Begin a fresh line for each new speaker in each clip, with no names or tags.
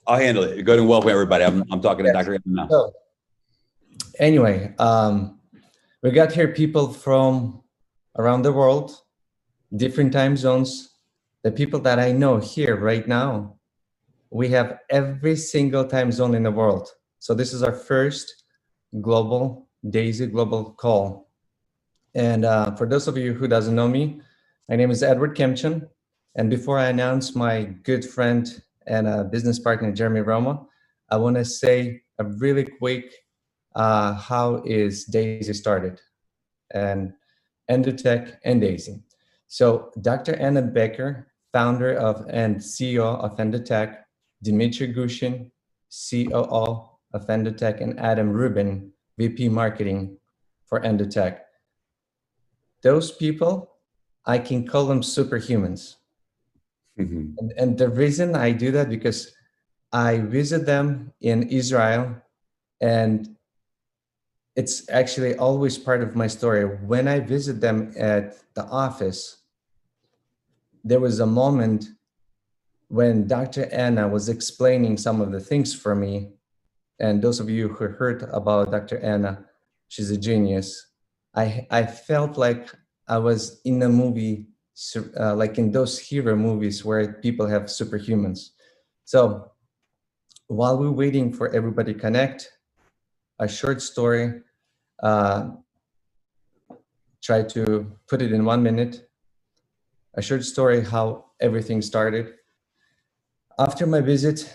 I'll handle it. Go ahead and welcome everybody. I'm talking to Dr. now.
So, anyway, we got here people from around the world, different time zones. The people that I know here right now, we have every single time zone in the world. So this is our first global DAISY global call. And for those of you who doesn't know me, my name is Edward Kemchin. And before I announce my good friend and business partner, Jeremy Roma, I want to say a really quick how is DAISY started and Endotech and DAISY. So Dr. Anna Becker, founder of and CEO of Endotech, Dimitri Gushin, COO of Endotech, and Adam Rubin, VP Marketing for Endotech. Those people, I can call them superhumans. And the reason I do that, because I visit them in Israel, and it's actually always part of my story. When I visit them at the office, there was a moment when Dr. Anna was explaining some of the things for me. And those of you who heard about Dr. Anna, she's a genius. I felt like I was in a movie, like in those hero movies where people have superhumans. So while we're waiting for everybody to connect, a short story, try to put it in 1 minute. A short story how everything started. After my visit,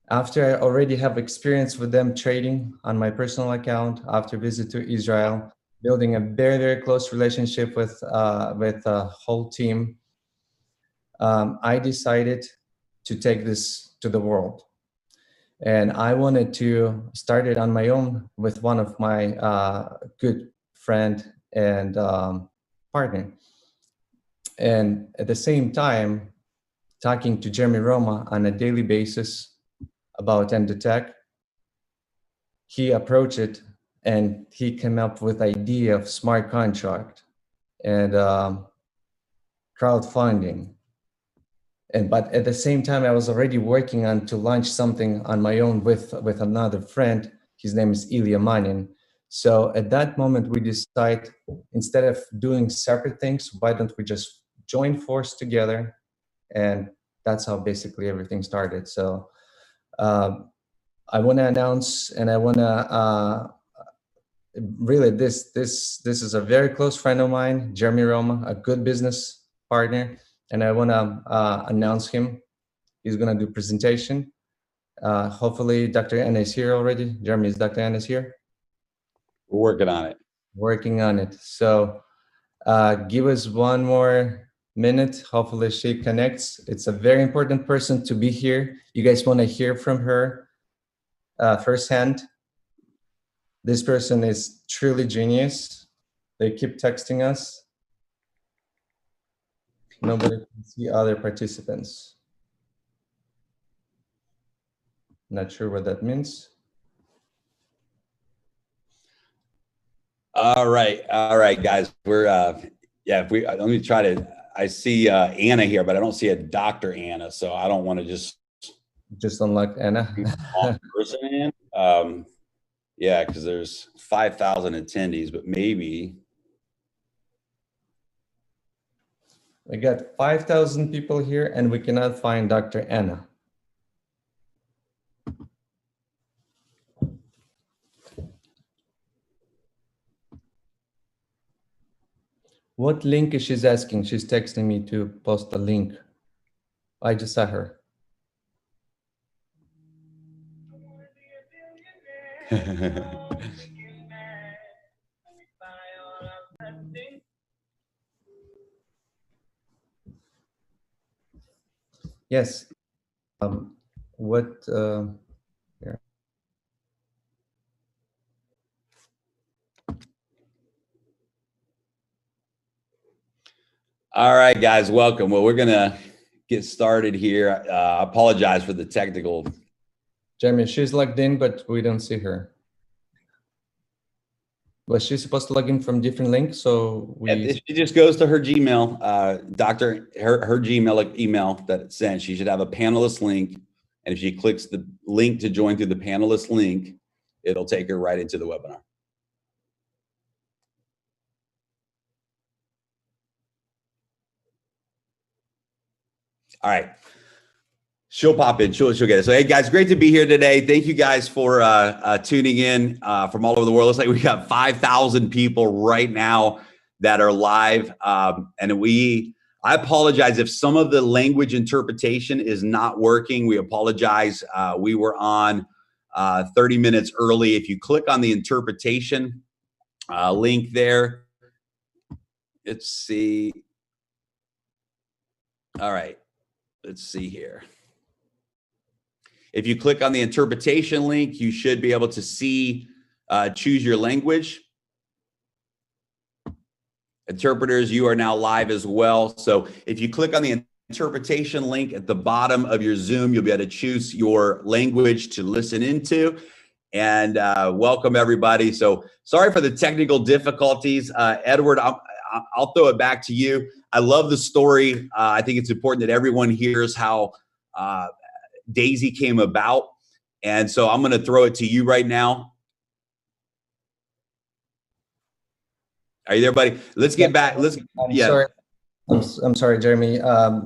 after I already have experience with them trading on my personal account, after visit to Israel, building a very, very close relationship with the whole team, I decided to take this to the world. And I wanted to start it on my own with one of my good friend and partner. And at the same time, talking to Jeremy Roma on a daily basis about Endotech, he approached it and he came up with the idea of smart contract and crowdfunding. But at the same time, I was already working on to launch something on my own with another friend. His name is Ilya Manin. So at that moment, we decide, instead of doing separate things, why don't we just join force together? And that's how basically everything started. So I want to announce, and I want to really, this is a very close friend of mine, Jeremy Roma, a good business partner. And I want to announce him. He's going to do presentation. Hopefully, Dr. Anna is here already. Jeremy, is Dr. Anna here?
We're working on it.
Working on it. So give us 1 more minute. Hopefully, she connects. It's a very important person to be here. You guys want to hear from her firsthand. This person is truly genius. They keep texting us. Nobody can see other participants. Not sure what that means.
All right, guys. We're let me try to. I see Anna here, but I don't see a Dr. Anna, so I don't want to just
unlock Anna.
person in. Yeah, because there's 5,000 attendees, but maybe.
We got 5,000 people here, and we cannot find Dr. Anna. What link is she asking? She's texting me to post a link. I just saw her. Yes. Here.
All right, guys, welcome. Well, we're gonna get started here. I apologize for the technical.
Jeremy, she's logged in, but we don't see her. Was she supposed to log in from different links? So
she just goes to her Gmail, her Gmail email that it sent. She should have a panelist link. And if she clicks the link to join through the panelist link, it'll take her right into the webinar. All right. She'll pop in. She'll get it. So, hey, guys, great to be here today. Thank you guys for tuning in from all over the world. Looks like we got 5,000 people right now that are live. I apologize if some of the language interpretation is not working. We apologize. We were on 30 minutes early. If you click on the interpretation link there, let's see. All right. Let's see here. If you click on the interpretation link, you should be able to see, choose your language. Interpreters, you are now live as well. So if you click on the interpretation link at the bottom of your Zoom, you'll be able to choose your language to listen into. And welcome everybody. So sorry for the technical difficulties. Edward, I'll throw it back to you. I love the story. I think it's important that everyone hears how Daisy came about. And so I'm going to throw it to you right now. Are you there, buddy? Let's get back.
Sorry. I'm sorry, Jeremy.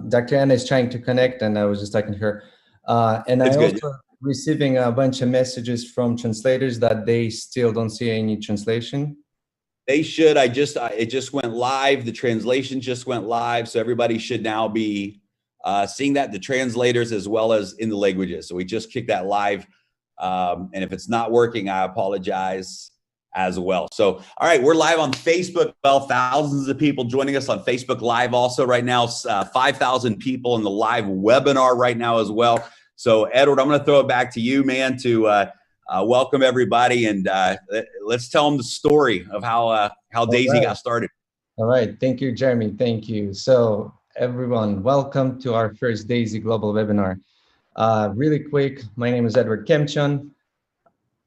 Dr. Anna is trying to connect and I was just talking to her. And I also receiving a bunch of messages from translators that they still don't see any translation.
They should. It just went live. The translation just went live. So everybody should now be seeing that, the translators as well as in the languages. So we just kicked that live. And if it's not working, I apologize as well. So, all right, we're live on Facebook. Well, thousands of people joining us on Facebook Live also right now. 5,000 people in the live webinar right now as well. So, Edward, I'm going to throw it back to you, man, to welcome everybody and let's tell them the story of how Daisy got started.
All right, thank you, Jeremy. Thank you. So, everyone, welcome to our first Daisy Global webinar. Really quick, my name is Edward Kemchon.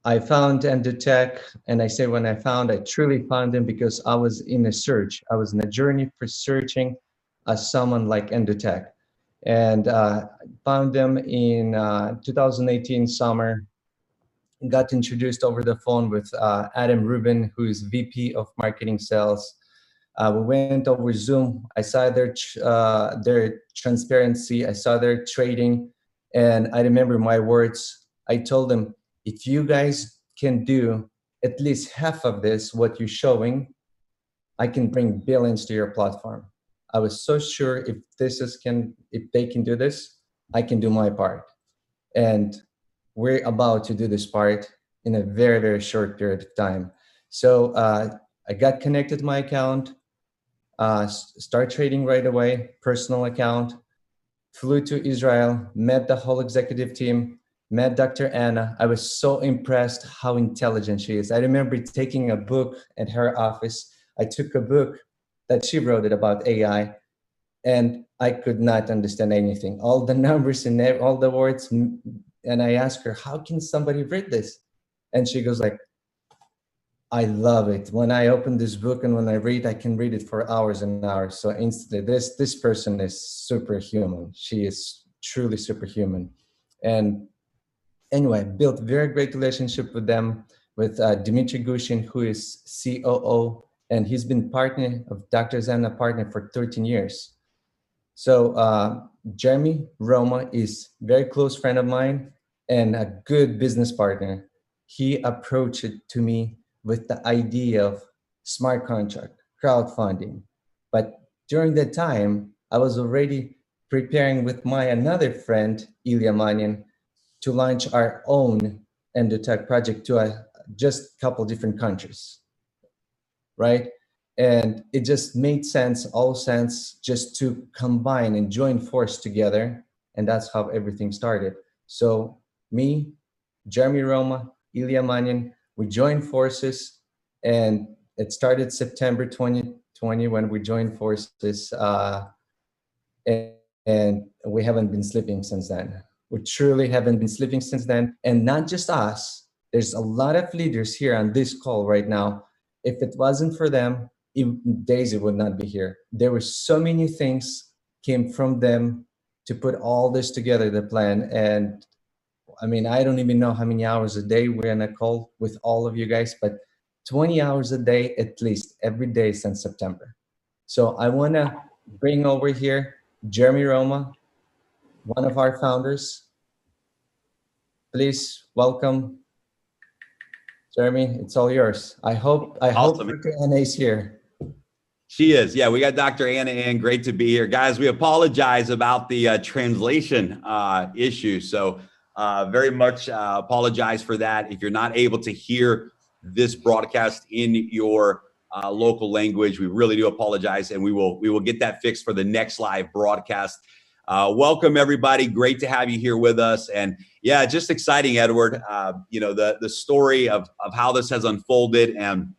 I found Endotech, and I say when I truly found them because I was in a search. I was in a journey for searching someone like Endotech, and found them in 2018 summer. Got introduced over the phone with Adam Rubin, who is VP of Marketing Sales. We went over Zoom. I saw their transparency. I saw their trading, and I remember my words. I told them, if you guys can do at least half of this, what you're showing, I can bring billions to your platform. I was so sure if they can do this, I can do my part. And we're about to do this part in a very, very short period of time. So I got connected to my account, start trading right away, personal account, flew to Israel, met the whole executive team, met Dr. Anna. I was so impressed how intelligent she is. I remember taking a book at her office. I took a book that she wrote about AI, and I could not understand anything. All the numbers and all the words. And I asked her, how can somebody read this? And she goes like, I love it. When I open this book and when I read, I can read it for hours and hours. So instantly, this person is superhuman. She is truly superhuman. And anyway, built very great relationship with them, with Dmitry Gushin, who is COO, and he's been partner of Dr. Zanna partner for 13 years. So Jeremy Roma is a very close friend of mine and a good business partner. He approached it to me with the idea of smart contract, crowdfunding. But during that time, I was already preparing with my another friend, Ilya Manyan, to launch our own Endotech project to just a couple different countries, right? And it just made sense, all sense, just to combine and join force together. And that's how everything started. So me, Jeremy Roma, Ilya Manyan, we joined forces, and it started September 2020 when we joined forces, and we haven't been sleeping since then. We truly haven't been sleeping since then. And not just us, there's a lot of leaders here on this call right now. If it wasn't for them, Daisy would not be here. There were so many things came from them to put all this together, the plan. And I mean, I don't even know how many hours a day we're on a call with all of you guys, but 20 hours a day at least every day since September. So I want to bring over here Jeremy Roma, one of our founders. Please welcome Jeremy. It's all yours. I hope
Awesome.
Becker Anna is here.
She is. Yeah, we got Dr. Anna in. Great to be here. Guys, we apologize about the translation issue. So very much apologize for that. If you're not able to hear this broadcast in your local language, we really do apologize, and we will get that fixed for the next live broadcast. Welcome, everybody. Great to have you here with us. And yeah, just exciting, Edward. You know, the story of how this has unfolded. And,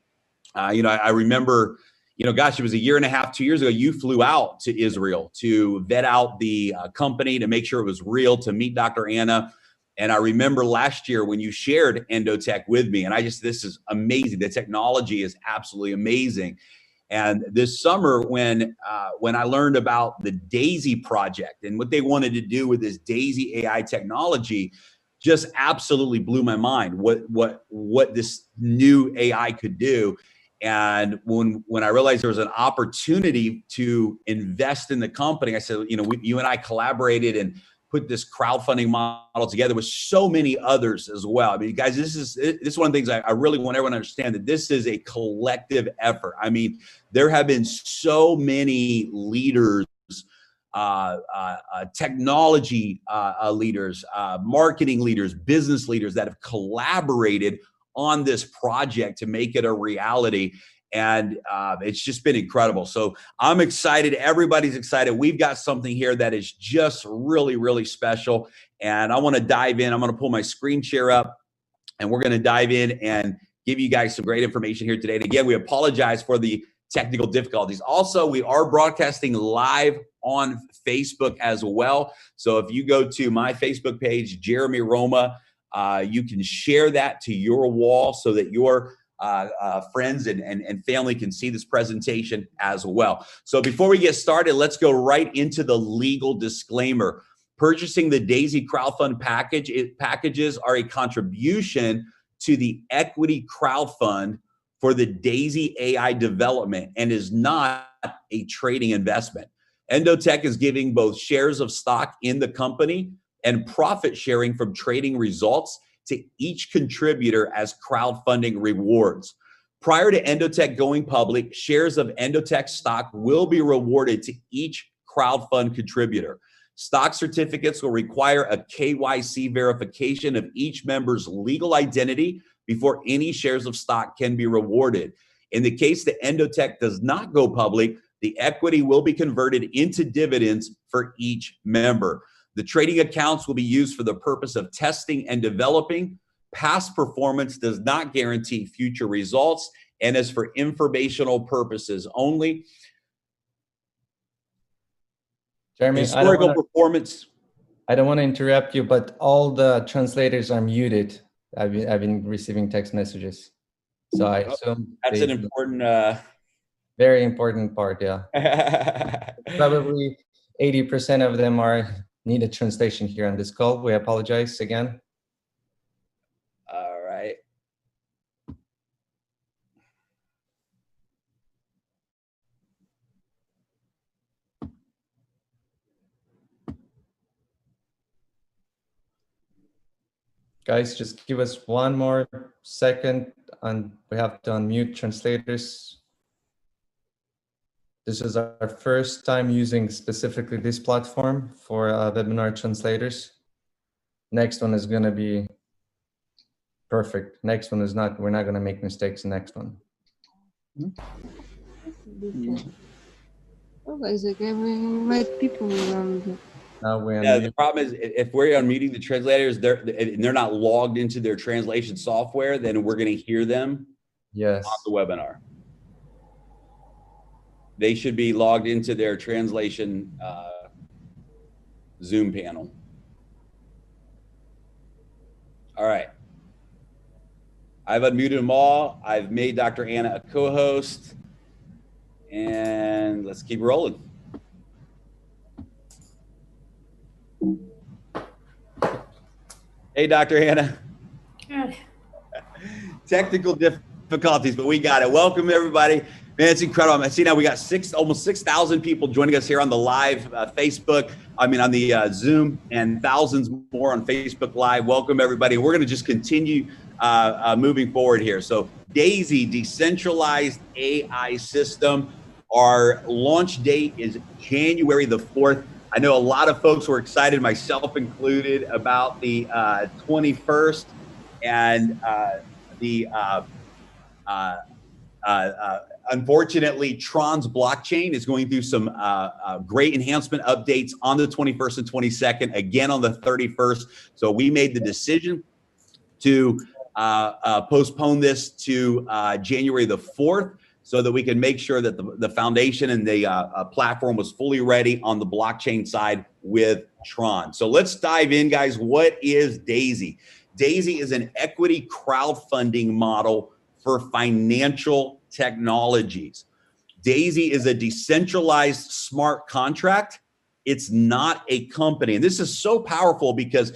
you know, I remember, you know, gosh, it was 1.5 years, 2 years ago, you flew out to Israel to vet out the company, to make sure it was real, to meet Dr. Anna. And I remember last year when you shared Endotech with me, and this is amazing. The technology is absolutely amazing. And this summer, when I learned about the DAISY project and what they wanted to do with this DAISY AI technology, just absolutely blew my mind. What this new AI could do. And when I realized there was an opportunity to invest in the company, I said, you know, you and I collaborated and put this crowdfunding model together with so many others as well. I mean, guys, this is one of the things I really want everyone to understand, that this is a collective effort. I mean, there have been so many leaders, technology leaders, marketing leaders, business leaders that have collaborated on this project to make it a reality. And it's just been incredible. So I'm excited. Everybody's excited. We've got something here that is just really, really special. And I want to dive in. I'm going to pull my screen share up, and we're going to dive in and give you guys some great information here today. And again, we apologize for the technical difficulties. Also, we are broadcasting live on Facebook as well. So if you go to my Facebook page, Jeremy Roma, you can share that to your wall so that your friends and family can see this presentation as well. So before we get started, let's go right into the legal disclaimer. Purchasing the DAISY crowdfund packages are a contribution to the equity crowdfund for the DAISY AI development and is not a trading investment. Endotech is giving both shares of stock in the company and profit sharing from trading results to each contributor as crowdfunding rewards. Prior to Endotech going public, shares of Endotech stock will be rewarded to each crowdfund contributor. Stock certificates will require a KYC verification of each member's legal identity before any shares of stock can be rewarded. In the case that Endotech does not go public, the equity will be converted into dividends for each member. The trading accounts will be used for the purpose of testing and developing. Past performance does not guarantee future results and is for informational purposes only.
Jeremy,
historical performance.
I don't want to interrupt you, but all the translators are muted. I've been receiving text messages, so I assume
that's an important,
very important part. Yeah, probably 80% of them need a translation here on this call. We apologize again.
All right.
Guys, just give us one more second, and we have to unmute translators. This is our first time using specifically this platform for webinar translators. Next one is going to be perfect. Next one is not, we're not going to make mistakes. Next one.
Oh, Isaac, I will invite people around.
Now we're
yeah, the problem is if we're unmuting the translators, they're not logged into their translation software, then we're going to hear them
yes.
on the webinar. They should be logged into their translation Zoom panel. All right. I've unmuted them all. I've made Dr. Anna a co-host. And let's keep rolling. Hey, Dr. Hannah.
Good.
Technical difficulties, but we got it. Welcome, everybody. Man, it's incredible. I see now we got almost 6,000 people joining us here on the live Facebook. On the Zoom, and thousands more on Facebook Live. Welcome, everybody. We're going to just continue moving forward here. So DAISY, Decentralized AI System. Our launch date is January the 4th. I know a lot of folks were excited, myself included, about the 21st and unfortunately, Tron's blockchain is going through some great enhancement updates on the 21st and 22nd, again on the 31st. So we made the decision to postpone this to January the 4th so that we can make sure that the foundation and the platform was fully ready on the blockchain side with Tron. So let's dive in, guys. What is DAISY? DAISY is an equity crowdfunding model for financial technologies. DAISY is a decentralized smart contract. It's not a company. And this is so powerful because,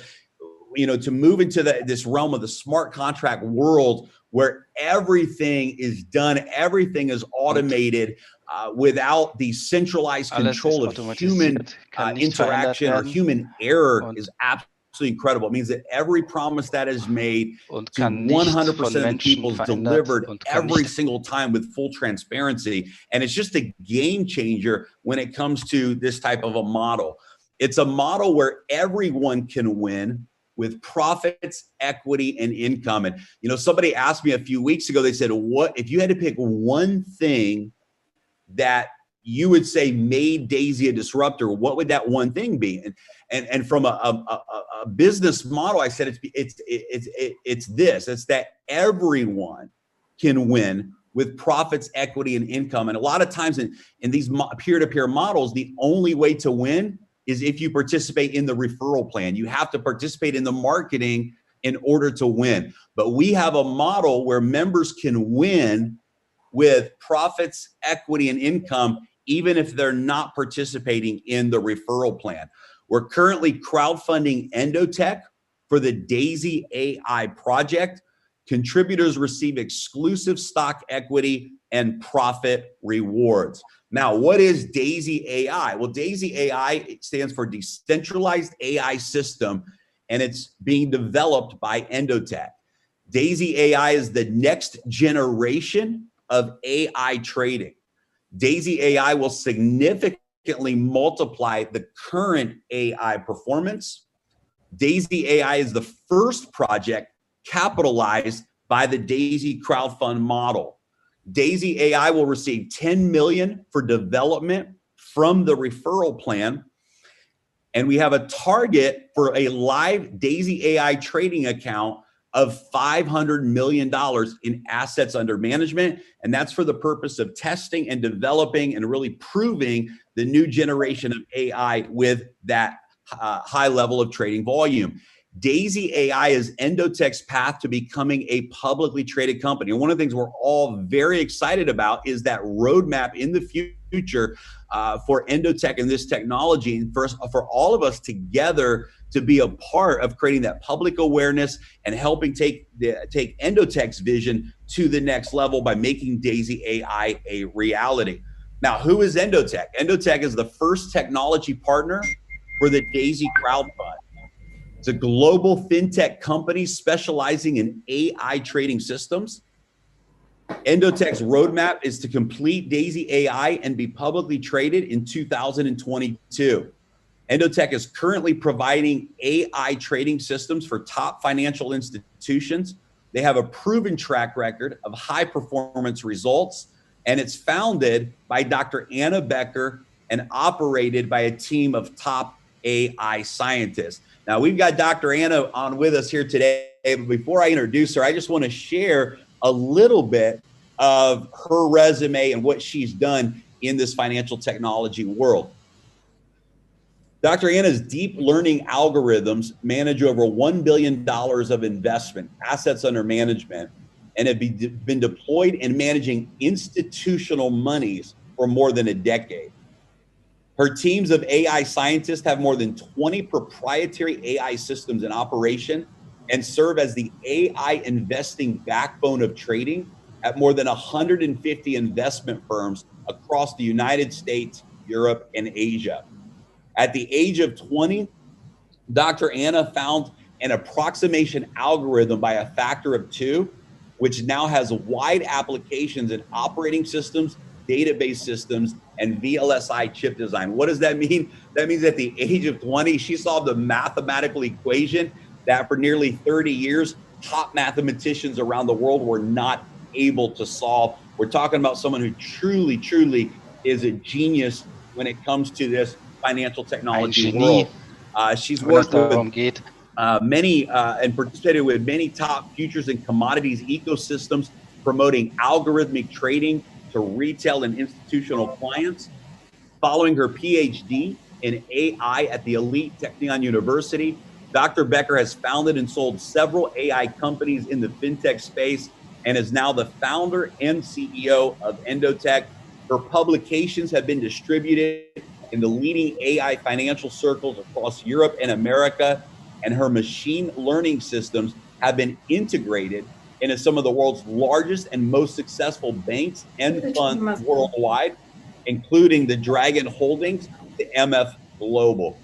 you know, to move into this realm of the smart contract world where everything is done, everything is automated without the centralized control of human interaction or human error is absolutely incredible. It means that every promise that is made to 100% of the people is delivered every single time with full transparency. And it's just a game changer when it comes to this type of a model. It's a model where everyone can win with profits, equity, and income. And, you know, somebody asked me a few weeks ago, they said, what if you had to pick one thing that you would say made DAISY a disruptor, what would that one thing be? And from a business model, I said it's that everyone can win with profits, equity, and income. And a lot of times in these peer-to-peer models, the only way to win is if you participate in the referral plan. You have to participate in the marketing in order to win. But we have a model where members can win with profits, equity, and income, even if they're not participating in the referral plan. We're currently crowdfunding Endotech for the DAISY AI project. Contributors receive exclusive stock equity and profit rewards. Now, what is DAISY AI? Well, DAISY AI stands for Decentralized AI System, and it's being developed by Endotech. DAISY AI is the next generation of AI trading. DAISY AI will significantly multiply the current AI performance. DAISY AI is the first project capitalized by the DAISY crowdfund model. DAISY AI will receive $10 million for development from the referral plan. And we have a target for a live DAISY AI trading account of $500 million in assets under management. And that's for the purpose of testing and developing and really proving the new generation of AI with that high level of trading volume. DAISY AI is Endotech's path to becoming a publicly traded company. And one of the things we're all very excited about is that roadmap in the future for Endotech and this technology, and for all of us together to be a part of creating that public awareness and helping take Endotech's vision to the next level by making DAISY AI a reality. Now, who is Endotech? Endotech is the first technology partner for the DAISY crowdfund. It's a global fintech company specializing in AI trading systems. Endotech's roadmap is to complete DAISY AI and be publicly traded in 2022. Endotech is currently providing AI trading systems for top financial institutions. They have a proven track record of high performance results, and it's founded by Dr. Anna Becker and operated by a team of top AI scientists. Now, we've got Dr. Anna on with us here today, but before I introduce her, I just want to share a little bit of her resume and what she's done in this financial technology world. Dr. Anna's deep learning algorithms manage over $1 billion of investment, assets under management, and have been deployed in managing institutional monies for more than a decade. Her teams of AI scientists have more than 20 proprietary AI systems in operation and serve as the AI investing backbone of trading at more than 150 investment firms across the United States, Europe, and Asia. At the age of 20, Dr. Anna found an approximation algorithm by a factor of 2, which now has wide applications in operating systems, database systems, and VLSI chip design. What does that mean? That means at the age of 20, she solved a mathematical equation that for nearly 30 years, top mathematicians around the world were not able to solve. We're talking about someone who truly, truly is a genius when it comes to this financial technology world. She's worked with many and participated with many top futures and commodities ecosystems, promoting algorithmic trading to retail and institutional clients. Following her PhD in AI at the elite Technion University, Dr. Becker has founded and sold several AI companies in the fintech space and is now the founder and CEO of Endotech. Her publications have been distributed in the leading AI financial circles across Europe and America, and her machine learning systems have been integrated into some of the world's largest and most successful banks and funds worldwide, including the Dragon Holdings, the MF Global.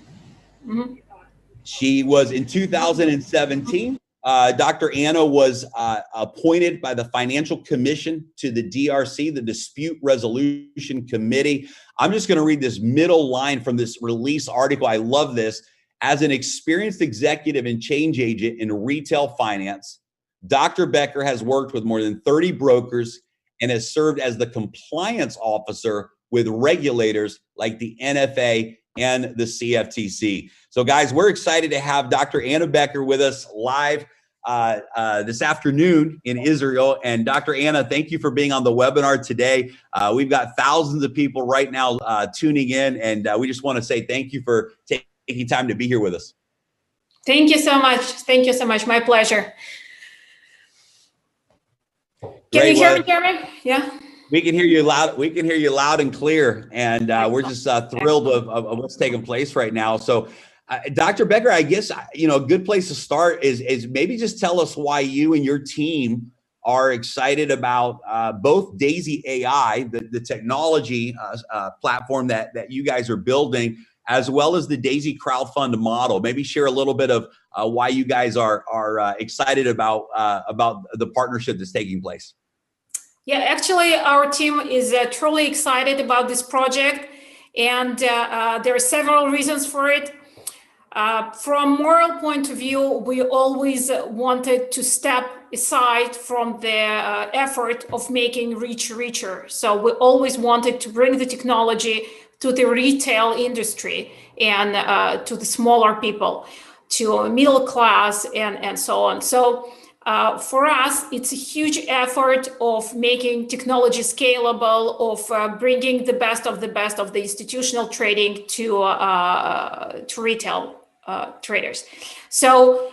She was in 2017. Dr. Anna was appointed by the Financial Commission to the DRC, the Dispute Resolution Committee. I'm just going to read this middle line from this release article. I love this. As an experienced executive and change agent in retail finance, Dr. Becker has worked with more than 30 brokers and has served as the compliance officer with regulators like the NFA and the CFTC. So guys, we're excited to have Dr. Anna Becker with us live this afternoon in Israel. And Dr. Anna, thank you for being on the webinar today. We've got thousands of people right now tuning in, and we just want to say thank you for taking time to be here with us.
Thank you so much. Thank you so much. My pleasure. Can you hear me, Jeremy? Yeah.
We can hear you loud. We can hear you loud and clear, and we're just thrilled of what's taking place right now. So, Dr. Becker, I guess a good place to start is maybe just tell us why you and your team are excited about both Daisy AI, the technology platform that you guys are building, as well as the Daisy crowdfund model. Maybe share a little bit of why you guys are excited about the partnership that's taking place.
Yeah, actually, our team is truly excited about this project, and there are several reasons for it. From moral point of view, we always wanted to step aside from the effort of making rich richer. So we always wanted to bring the technology to the retail industry and to the smaller people, to middle class and so on. So for us, it's a huge effort of making technology scalable, of bringing the best of the institutional trading to retail traders. So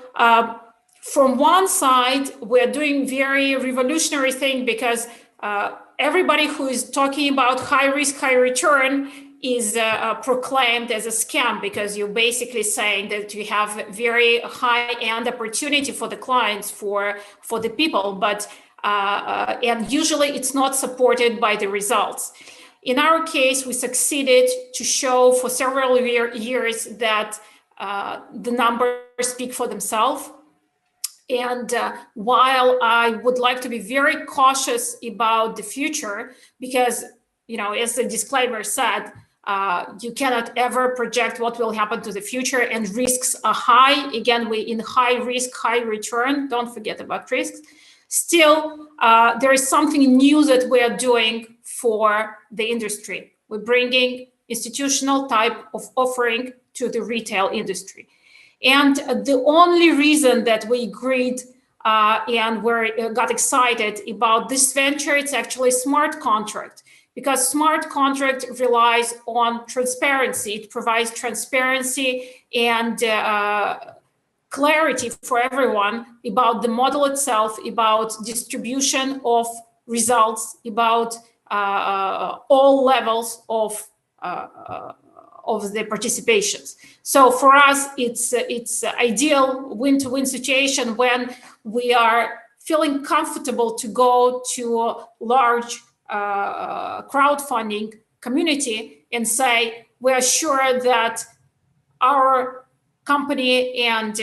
from one side, we're doing very revolutionary thing because everybody who is talking about high risk, high return is proclaimed as a scam, because you're basically saying that you have very high-end opportunity for the clients, for the people, but and usually it's not supported by the results. In our case, we succeeded to show for several years that the numbers speak for themselves. And while I would like to be very cautious about the future, because, as the disclaimer said, you cannot ever project what will happen to the future, and risks are high. Again, we in high risk, high return. Don't forget about risks. Still, there is something new that we are doing for the industry. We're bringing institutional type of offering to the retail industry. And the only reason that we agreed and got excited about this venture, it's actually smart contract. Because smart contract relies on transparency. It provides transparency and clarity for everyone about the model itself, about distribution of results, about all levels of of the participations. So for us, it's ideal win-to-win situation when we are feeling comfortable to go to a large crowdfunding community and say, we're sure that our company and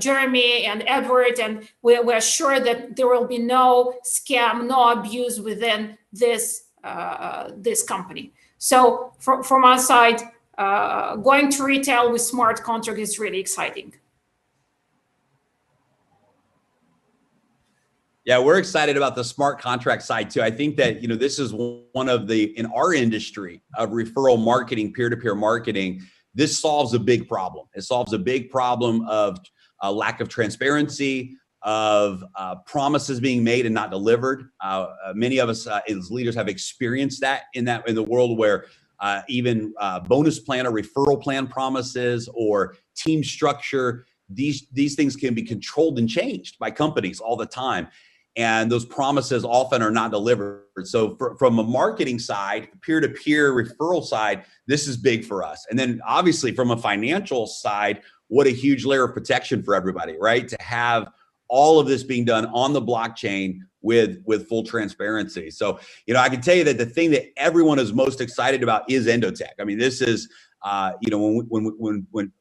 Jeremy and Edward, and we're sure that there will be no scam, no abuse within this this company. So from our side, going to retail with smart contract is really exciting.
Yeah, we're excited about the smart contract side too. I think that, you know, this is one of the, in our industry of referral marketing, peer-to-peer marketing, this solves a big problem. It solves a big problem of lack of transparency, of promises being made and not delivered. Many of us as leaders have experienced that in the world where even bonus plan or referral plan promises or team structure, these things can be controlled and changed by companies all the time. And those promises often are not delivered. So from a marketing side, peer-to-peer referral side, this is big for us. And then obviously from a financial side, what a huge layer of protection for everybody, right? To have all of this being done on the blockchain with full transparency. So, you know, I can tell you that the thing that everyone is most excited about is Endotech. I mean, this is, you know, when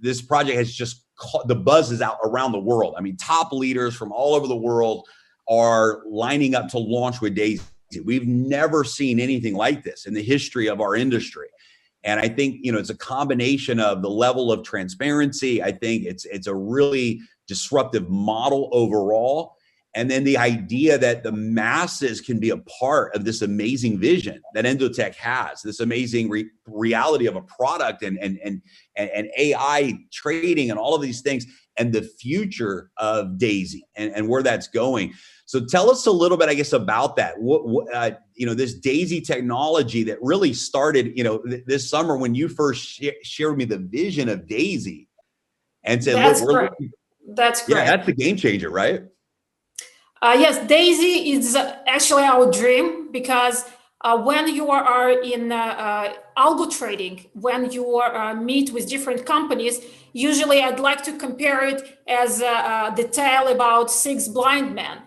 this project has just caught, the buzz is out around the world. I mean, top leaders from all over the world are lining up to launch with Daisy. We've never seen anything like this in the history of our industry. And I think, you know, it's a combination of the level of transparency. I think it's a really disruptive model overall. And then the idea that the masses can be a part of this amazing vision that Endotech has, this amazing reality of a product and AI trading and all of these things, and the future of Daisy and where that's going. So tell us a little bit, I guess, about that. What you know, this Daisy technology that really started, you know, this summer when you first shared with me the vision of Daisy, and said,
That's
"Look, we're
great. That's great.
Yeah, that's the game changer, right?"
Yes, Daisy is actually our dream, because when you are in algo trading, when you meet with different companies, usually I'd like to compare it as the tale about 6 blind men.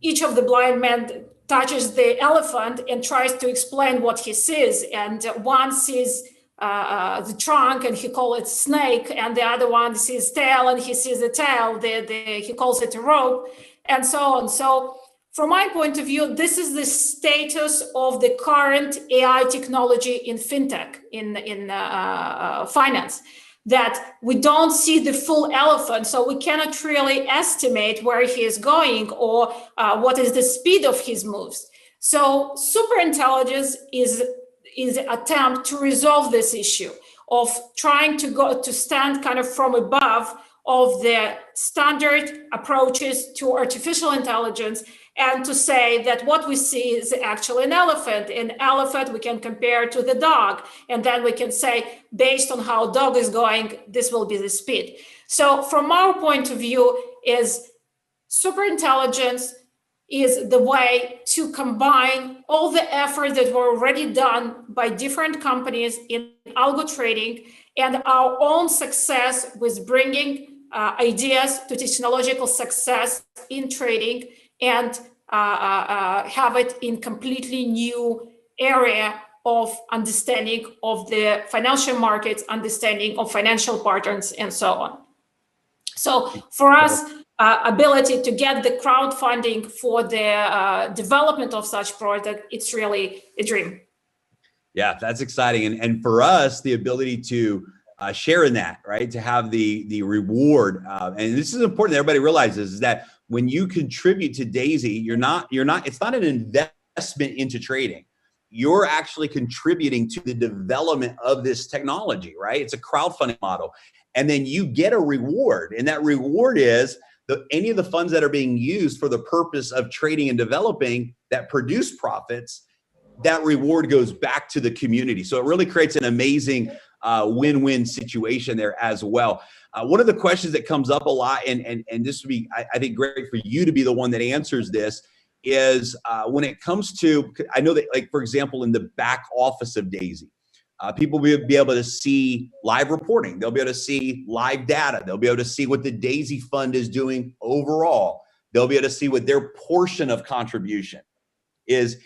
Each of the blind men touches the elephant and tries to explain what he sees. And one sees the trunk and he calls it snake, and the other one sees tail and he sees the tail, he calls it a rope, and so on. So from my point of view, this is the status of the current AI technology in fintech, in finance, that we don't see the full elephant, so we cannot really estimate where he is going or what is the speed of his moves. So superintelligence is an attempt to resolve this issue of trying to stand kind of from above of the standard approaches to artificial intelligence, and to say that what we see is actually an elephant. An elephant we can compare to the dog, and then we can say, based on how dog is going, this will be the speed. So from our point of view, is superintelligence is the way to combine all the effort that were already done by different companies in algo trading and our own success with bringing ideas to technological success in trading, and have it in completely new area of understanding of the financial markets, understanding of financial patterns, and so on. So for us, ability to get the crowdfunding for the development of such product, it's really a dream.
Yeah, that's exciting. And for us, the ability to share in that, right? To have the reward. And this is important that everybody realizes, is that when you contribute to Daisy, it's not an investment into trading. You're actually contributing to the development of this technology, right? It's a crowdfunding model. And then you get a reward. And that reward is any of the funds that are being used for the purpose of trading and developing that produce profits, that reward goes back to the community. So it really creates an amazing win-win situation there as well. One of the questions that comes up a lot, and this would be, I think, great for you to be the one that answers this, is when it comes to, I know that, like, for example, in the back office of Daisy, People will be able to see live reporting. They'll be able to see live data. They'll be able to see what the Daisy Fund is doing overall. They'll be able to see what their portion of contribution is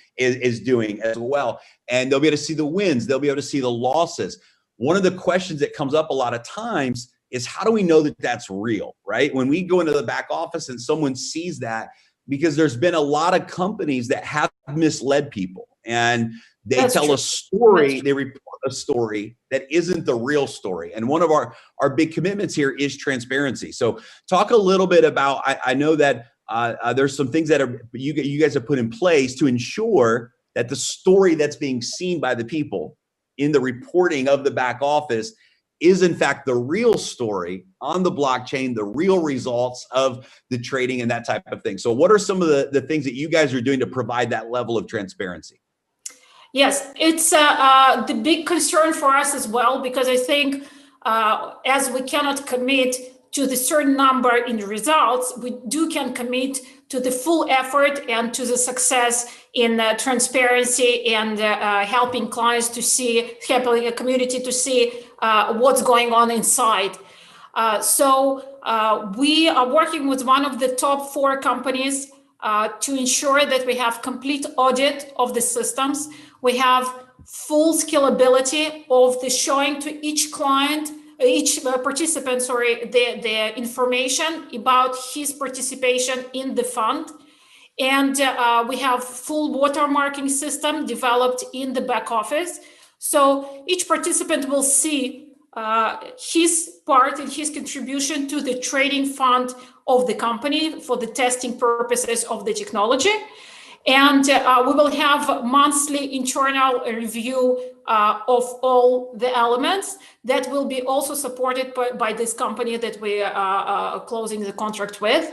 doing as well. And they'll be able to see the wins. They'll be able to see the losses. One of the questions that comes up a lot of times is, how do we know that that's real, right? When we go into the back office and someone sees that, because there's been a lot of companies that have misled people, and they tell a story, they report a story that isn't the real story. And one of our big commitments here is transparency. So talk a little bit about, I know that there's some things that you guys have put in place to ensure that the story that's being seen by the people in the reporting of the back office is in fact the real story on the blockchain, the real results of the trading and that type of thing. So what are some of the things that you guys are doing to provide that level of transparency?
Yes, it's the big concern for us as well, because I think as we cannot commit to the certain number in the results, we can commit to the full effort and to the success in transparency and helping clients to see, helping a community to see what's going on inside. So we are working with one of the top 4 companies to ensure that we have complete audit of the systems. We have full scalability of the showing to each client, each participant, the information about his participation in the fund. And we have full watermarking system developed in the back office. So each participant will see his part and his contribution to the trading fund of the company for the testing purposes of the technology. And we will have monthly internal review of all the elements that will be also supported by this company that we are closing the contract with.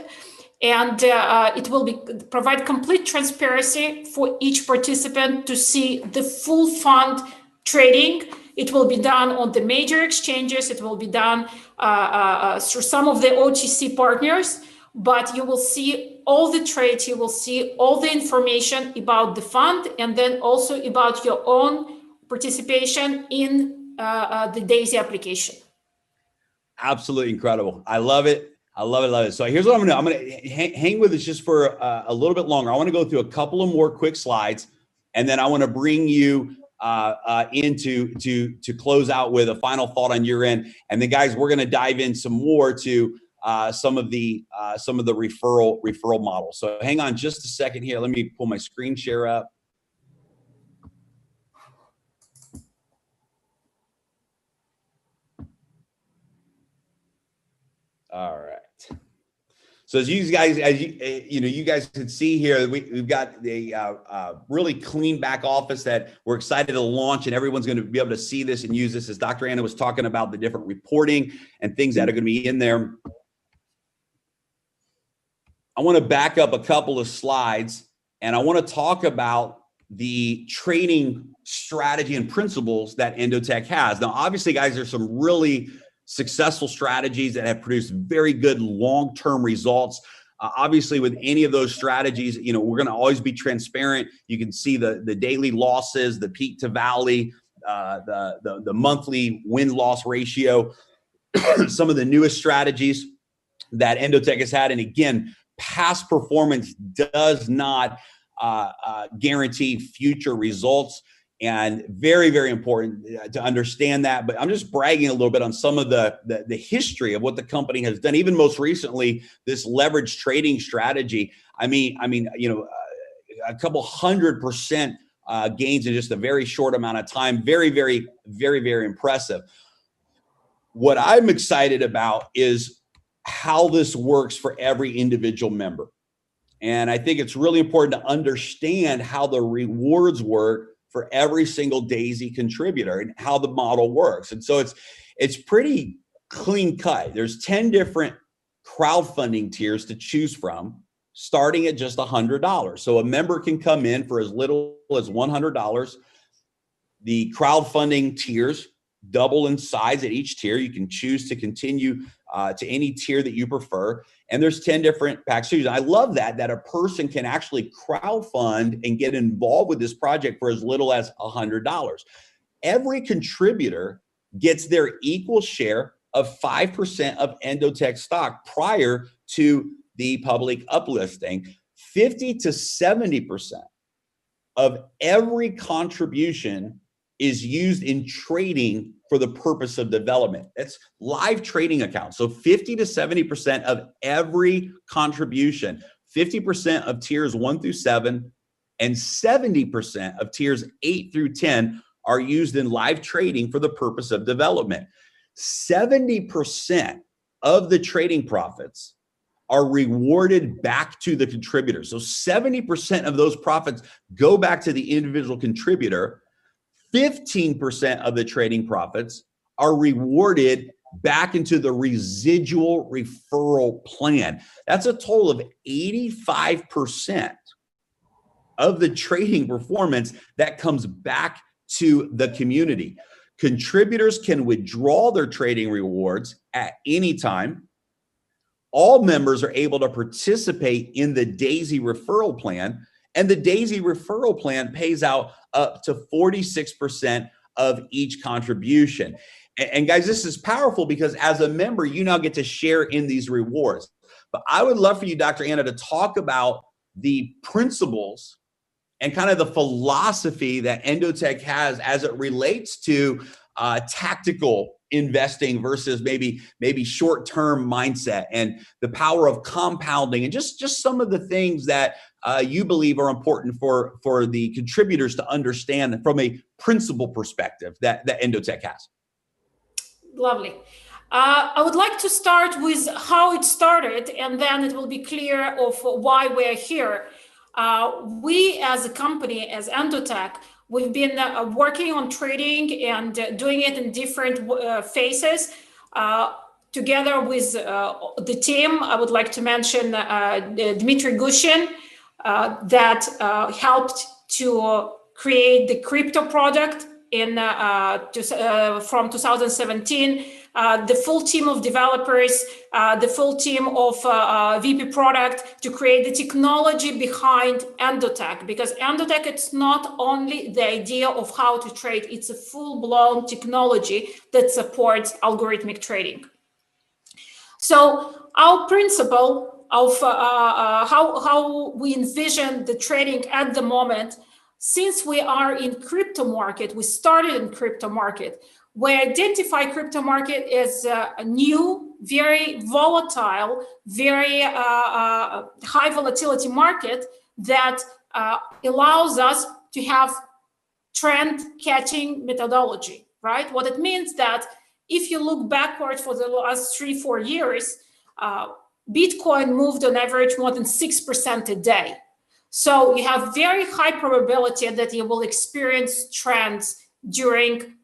And it will provide complete transparency for each participant to see the full fund trading. It will be done on the major exchanges. It will be done through some of the OTC partners, but you will see all the trades, you will see all the information about the fund, and then also about your own participation in the Daisy application.
Absolutely incredible. I love it. I love it. Love it. So here's what I'm going to do. I'm going to hang with us just for a little bit longer. I want to go through a couple of more quick slides, and then I want to bring you to close out with a final thought on your end. And then guys, we're going to dive in some more to some of the referral models. So hang on just a second here. Let me pull my screen share up. All right. So as you guys, you guys can see here, we've got a really clean back office that we're excited to launch, and everyone's going to be able to see this and use this. As Dr. Anna was talking about the different reporting and things that are going to be in there. I want to back up a couple of slides, and I want to talk about the trading strategy and principles that Endotech has. Now, obviously, guys, there's some really successful strategies that have produced very good long-term results. Obviously, with any of those strategies, we're going to always be transparent. You can see the daily losses, the peak to valley, the monthly win-loss ratio, some of the newest strategies that Endotech has had. And again, past performance does not guarantee future results. And very, very important to understand that. But I'm just bragging a little bit on some of the history of what the company has done. Even most recently, this leverage trading strategy. I mean, a couple 100% gains in just a very short amount of time. Very, very, very, very impressive. What I'm excited about is how this works for every individual member. And I think it's really important to understand how the rewards work for every single Daisy contributor and how the model works. And so it's pretty clean cut. There's 10 different crowdfunding tiers to choose from, starting at just $100. So a member can come in for as little as $100. The crowdfunding tiers double in size at each tier. You can choose to continue to any tier that you prefer. And there's 10 different packages. I love that a person can actually crowdfund and get involved with this project for as little as $100. every contributor gets their equal share of 5% of Endotech stock prior to the public uplisting. 50 to 70% of every contribution is used in trading for the purpose of development. That's live trading accounts. So 50 to 70% of every contribution, 50% of tiers 1 through 7, and 70% of tiers 8 through 10 are used in live trading for the purpose of development. 70% of the trading profits are rewarded back to the contributor. So 70% of those profits go back to the individual contributor. 15% of the trading profits are rewarded back into the residual referral plan. That's a total of 85% of the trading performance that comes back to the community. Contributors can withdraw their trading rewards at any time. All members are able to participate in the DAISY referral plan, and the DAISY referral plan pays out up to 46% of each contribution. And guys, this is powerful because as a member, you now get to share in these rewards. But I would love for you, Dr. Anna, to talk about the principles and kind of the philosophy that Endotech has as it relates to tactical investing versus maybe short-term mindset, and the power of compounding, and just some of the things that you believe are important for the contributors to understand from a principle perspective that Endotech has.
Lovely. I would like to start with how it started, and then it will be clear of why we're here. We as a company, as Endotech, we've been working on trading and doing it in different phases. Together with the team, I would like to mention Dmitry Gushin, that helped to create the crypto product from 2017. The full team of developers, the full team of VP product to create the technology behind Endotech, because Endotech, it's not only the idea of how to trade, it's a full-blown technology that supports algorithmic trading. So our principle of how we envision the trading at the moment, since we are in crypto market, we started in crypto market, we identify crypto market as a new, very volatile, very high volatility market that allows us to have trend catching methodology, right? What it means that if you look backward for the last 3-4 years, Bitcoin moved on average more than 6% a day. So you have very high probability that you will experience trends during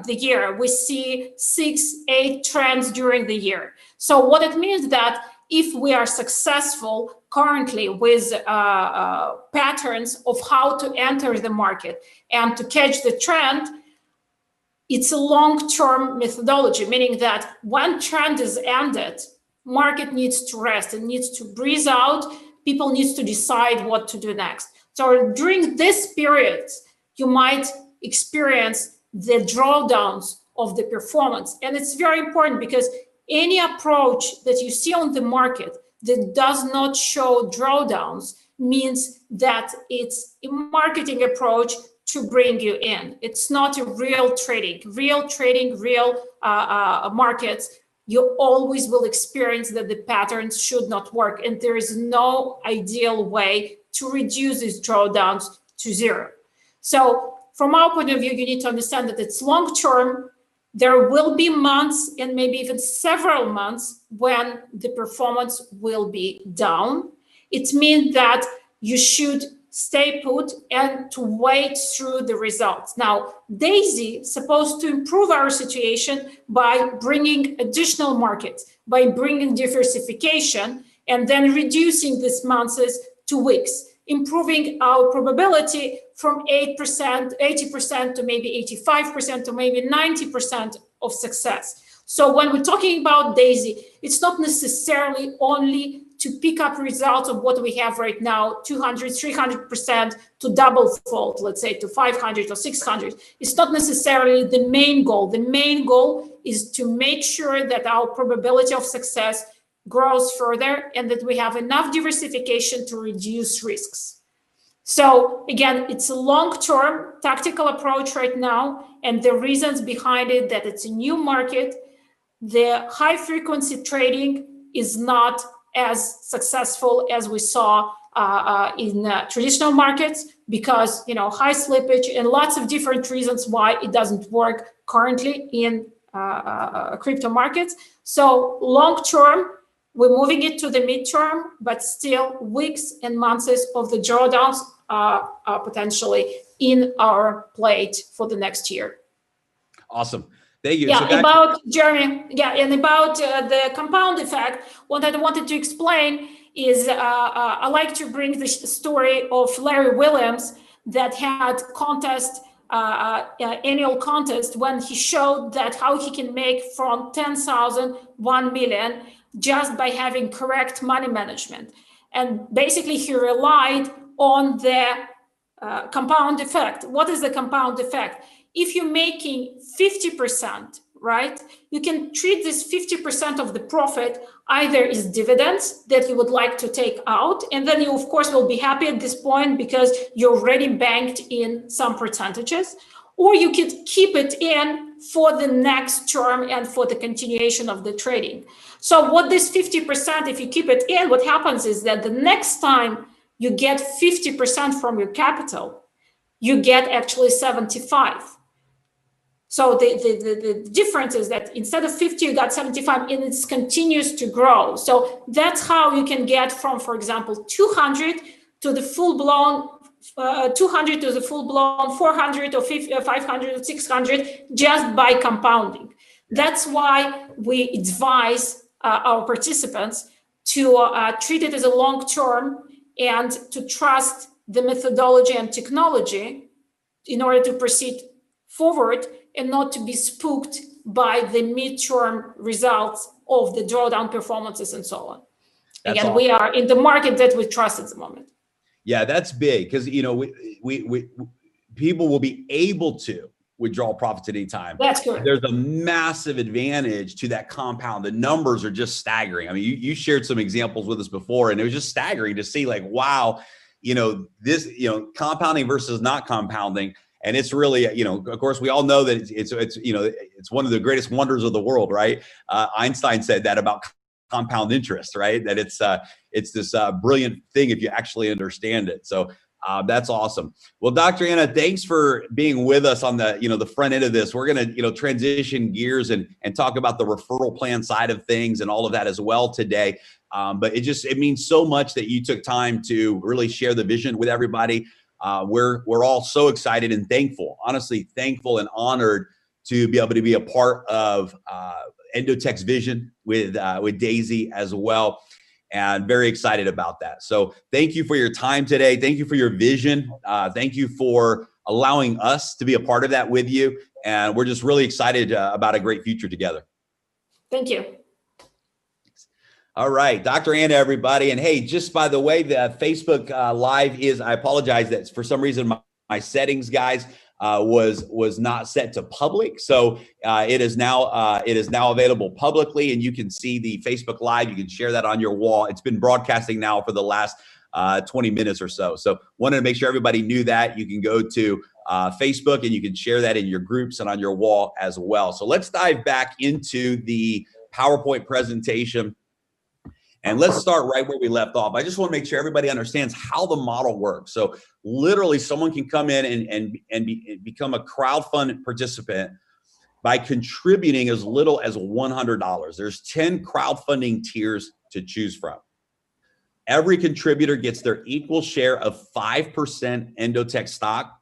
the year. We see 6-8 trends during the year. So what it means that if we are successful currently with patterns of how to enter the market and to catch the trend, it's a long-term methodology, meaning that when trend is ended, market needs to rest, it needs to breathe out, people need to decide what to do next. So during this period, you might experience the drawdowns of the performance. And it's very important because any approach that you see on the market that does not show drawdowns means that it's a marketing approach to bring you in. It's not a real trading, real markets. You always will experience that the patterns should not work. And there is no ideal way to reduce these drawdowns to zero. So from our point of view, you need to understand that it's long-term. There will be months and maybe even several months when the performance will be down. It means that you should stay put and to wait through the results. Now, DAISY is supposed to improve our situation by bringing additional markets, by bringing diversification, and then reducing these months to weeks, improving our probability from 80% to maybe 85% to maybe 90% of success. So when we're talking about DAISY, it's not necessarily only to pick up results of what we have right now, 200, 300% to double fold, let's say to 500 or 600. It's not necessarily the main goal. The main goal is to make sure that our probability of success grows further and that we have enough diversification to reduce risks. So again, it's a long-term tactical approach right now, and the reasons behind it, that it's a new market, the high-frequency trading is not as successful as we saw in traditional markets, because high slippage and lots of different reasons why it doesn't work currently in crypto markets. So long-term, we're moving it to the midterm, but still weeks and months of the drawdowns are potentially in our plate for the next year.
Awesome. Thank you.
Yeah, about Jeremy, and about the compound effect, what I wanted to explain is I like to bring the story of Larry Williams that had annual contest when he showed that how he can make from 10,000 1 million just by having correct money management. And basically he relied on the compound effect. What is the compound effect? If you're making 50%, right, you can treat this 50% of the profit either as dividends that you would like to take out, and then you of course will be happy at this point because you're already banked in some percentages, or you could keep it in for the next term and for the continuation of the trading. So what this 50%, if you keep it in, what happens is that the next time you get 50% from your capital, you get actually 75. So the difference is that instead of 50, you got 75, and it continues to grow. So that's how you can get from, for example, 200 to the full-blown 200 to the full-blown 400 or 500 or 600 just by compounding. That's why we advise our participants to treat it as a long-term and to trust the methodology and technology in order to proceed forward and not to be spooked by the midterm results of the drawdown performances and so on.
That's
Again,
awesome.
we are in the market that we trust at the moment.
Yeah, that's big because we people will be able to withdraw profits at any time.
That's correct.
There's a massive advantage to that compound. The numbers are just staggering. I mean, you shared some examples with us before, and it was just staggering to see, like, wow, this, compounding versus not compounding. And it's really, of course, we all know that it's one of the greatest wonders of the world, right? Einstein said that about compound interest, right? That it's this brilliant thing if you actually understand it. So that's awesome. Well, Dr. Anna, thanks for being with us on the, the front end of this. We're going to, transition gears and talk about the referral plan side of things and all of that as well today. But it means so much that you took time to really share the vision with everybody. We're all so excited and thankful, honestly, thankful and honored to be able to be a part of Endotech's vision with Daisy as well, and very excited about that. So thank you for your time today. Thank you for your vision. Thank you for allowing us to be a part of that with you. And we're just really excited about a great future together.
Thank you.
All right, Dr. Anna, everybody. And hey, just by the way, the Facebook Live is, I apologize that for some reason my settings, guys, was not set to public. So it is now available publicly, and you can see the Facebook Live. You can share that on your wall. It's been broadcasting now for the last 20 minutes or so. So wanted to make sure everybody knew that. You can go to Facebook and you can share that in your groups and on your wall as well. So let's dive back into the PowerPoint presentation. And let's start right where we left off. I just want to make sure everybody understands how the model works. So literally someone can come in and become a crowdfund participant by contributing as little as $100. There's 10 crowdfunding tiers to choose from. Every contributor gets their equal share of 5% Endotech stock.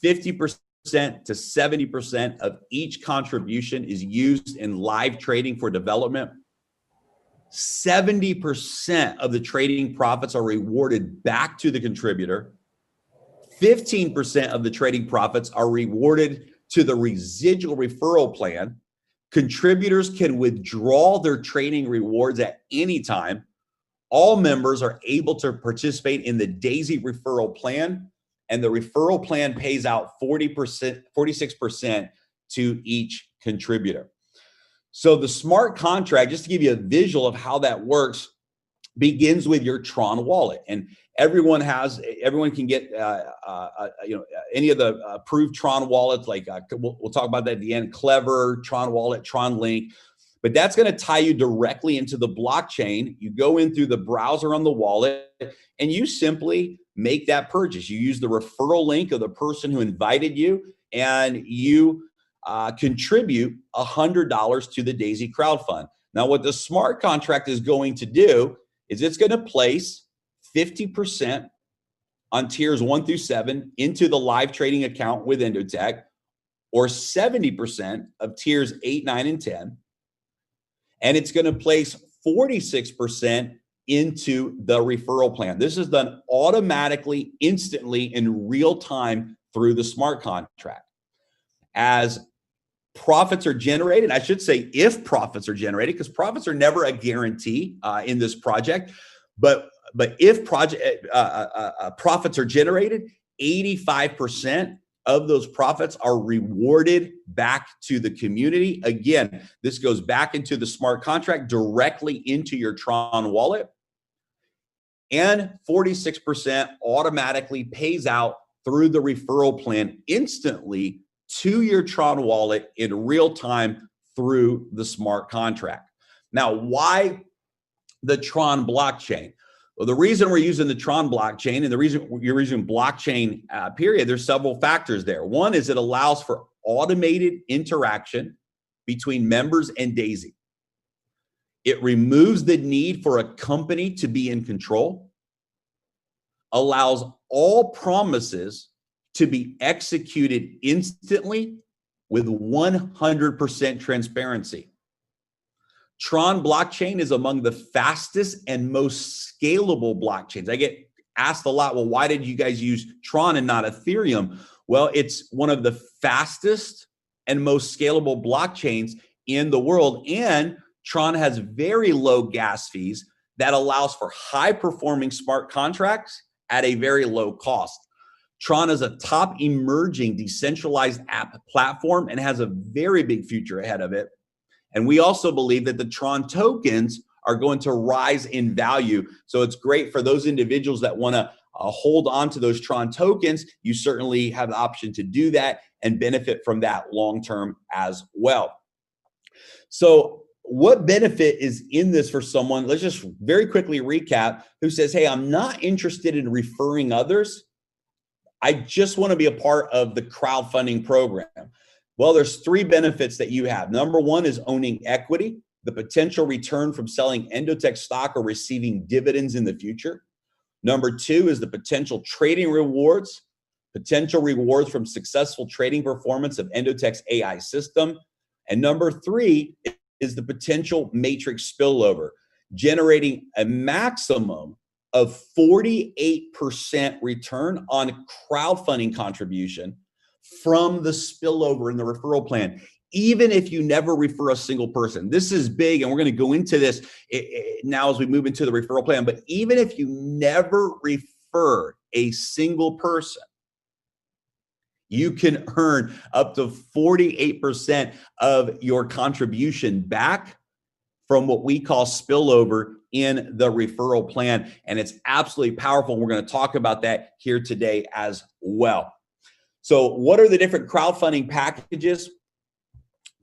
50% to 70% of each contribution is used in live trading for development. 70% of the trading profits are rewarded back to the contributor. 15% of the trading profits are rewarded to the residual referral plan, Contributors can withdraw their trading rewards at any time. All members are able to participate in the Daisy referral plan, and the referral plan pays out 46% to each contributor. So the smart contract, just to give you a visual of how that works, begins with your Tron wallet, and everyone can get any of the approved Tron wallets. Like we'll talk about that at the end. Clever, Tron Wallet, Tronlink, but that's going to tie you directly into the blockchain. You go in through the browser on the wallet, and you simply make that purchase. You use the referral link of the person who invited you, and you contribute $100 to the Daisy crowdfund. Now, what the smart contract is going to do is it's going to place 50% on tiers 1 through 7 into the live trading account with Endotech, or 70% of tiers 8, 9, and 10. And it's going to place 46% into the referral plan. This is done automatically, instantly, in real time through the smart contract. As profits are generated, I should say if profits are generated, because profits are never a guarantee in this project, but if profits are generated, 85% of those profits are rewarded back to the community. Again, this goes back into the smart contract, directly into your Tron wallet, and 46% automatically pays out through the referral plan instantly to your Tron wallet in real time through the smart contract. Now, why the Tron blockchain? Well, the reason we're using the Tron blockchain, and the reason you're using blockchain period, there's several factors there. One is it allows for automated interaction between members and Daisy. It removes the need for a company to be in control, allows all promises to be executed instantly with 100% transparency. Tron blockchain is among the fastest and most scalable blockchains. I get asked a lot, well, why did you guys use Tron and not Ethereum? Well, it's one of the fastest and most scalable blockchains in the world. And Tron has very low gas fees that allows for high performing smart contracts at a very low cost. Tron is a top emerging decentralized app platform and has a very big future ahead of it. And we also believe that the Tron tokens are going to rise in value. So it's great for those individuals that want to hold on to those Tron tokens. You certainly have the option to do that and benefit from that long-term as well. So what benefit is in this for someone? Let's just very quickly recap, who says, hey, I'm not interested in referring others. I just want to be a part of the crowdfunding program. Well, there's 3 benefits that you have. Number 1 is owning equity, the potential return from selling Endotech stock or receiving dividends in the future. Number 2 is the potential trading rewards, potential rewards from successful trading performance of Endotech's AI system. And number 3 is the potential matrix spillover, generating a maximum of 48% return on crowdfunding contribution from the spillover in the referral plan, even if you never refer a single person. This is big, and we're going to go into this now as we move into the referral plan. But even if you never refer a single person, you can earn up to 48% of your contribution back from what we call spillover in the referral plan. And it's absolutely powerful. We're going to talk about that here today as well. So what are the different crowdfunding packages?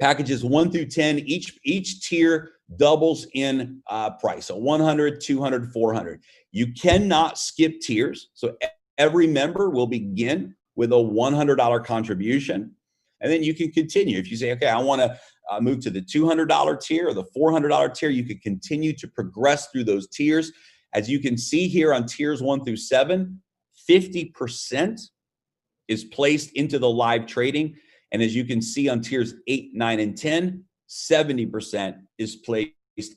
Packages 1 through 10, each tier doubles in price. So 100, 200, 400. You cannot skip tiers. So every member will begin with a $100 contribution. And then you can continue. If you say, okay, I want to move to the $200 tier or the $400 tier, you can continue to progress through those tiers. As you can see here on tiers 1 through 7, 50% is placed into the live trading. And as you can see on tiers 8, 9, and 10, 70% is placed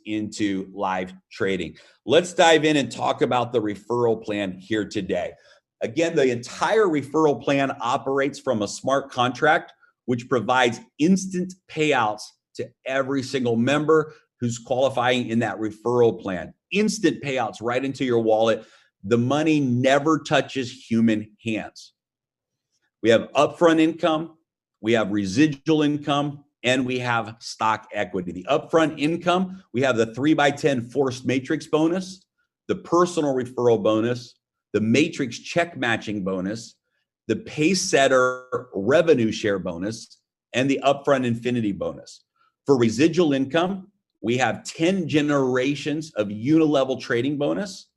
into live trading. Let's dive in and talk about the referral plan here today. Again, the entire referral plan operates from a smart contract, which provides instant payouts to every single member who's qualifying in that referral plan. Instant payouts right into your wallet. The money never touches human hands. We have upfront income, we have residual income, and we have stock equity. The upfront income, we have the 3x10 forced matrix bonus, the personal referral bonus, the matrix check matching bonus, the Pacesetter revenue share bonus, and the upfront infinity bonus. For residual income, we have 10 generations of Unilevel trading bonus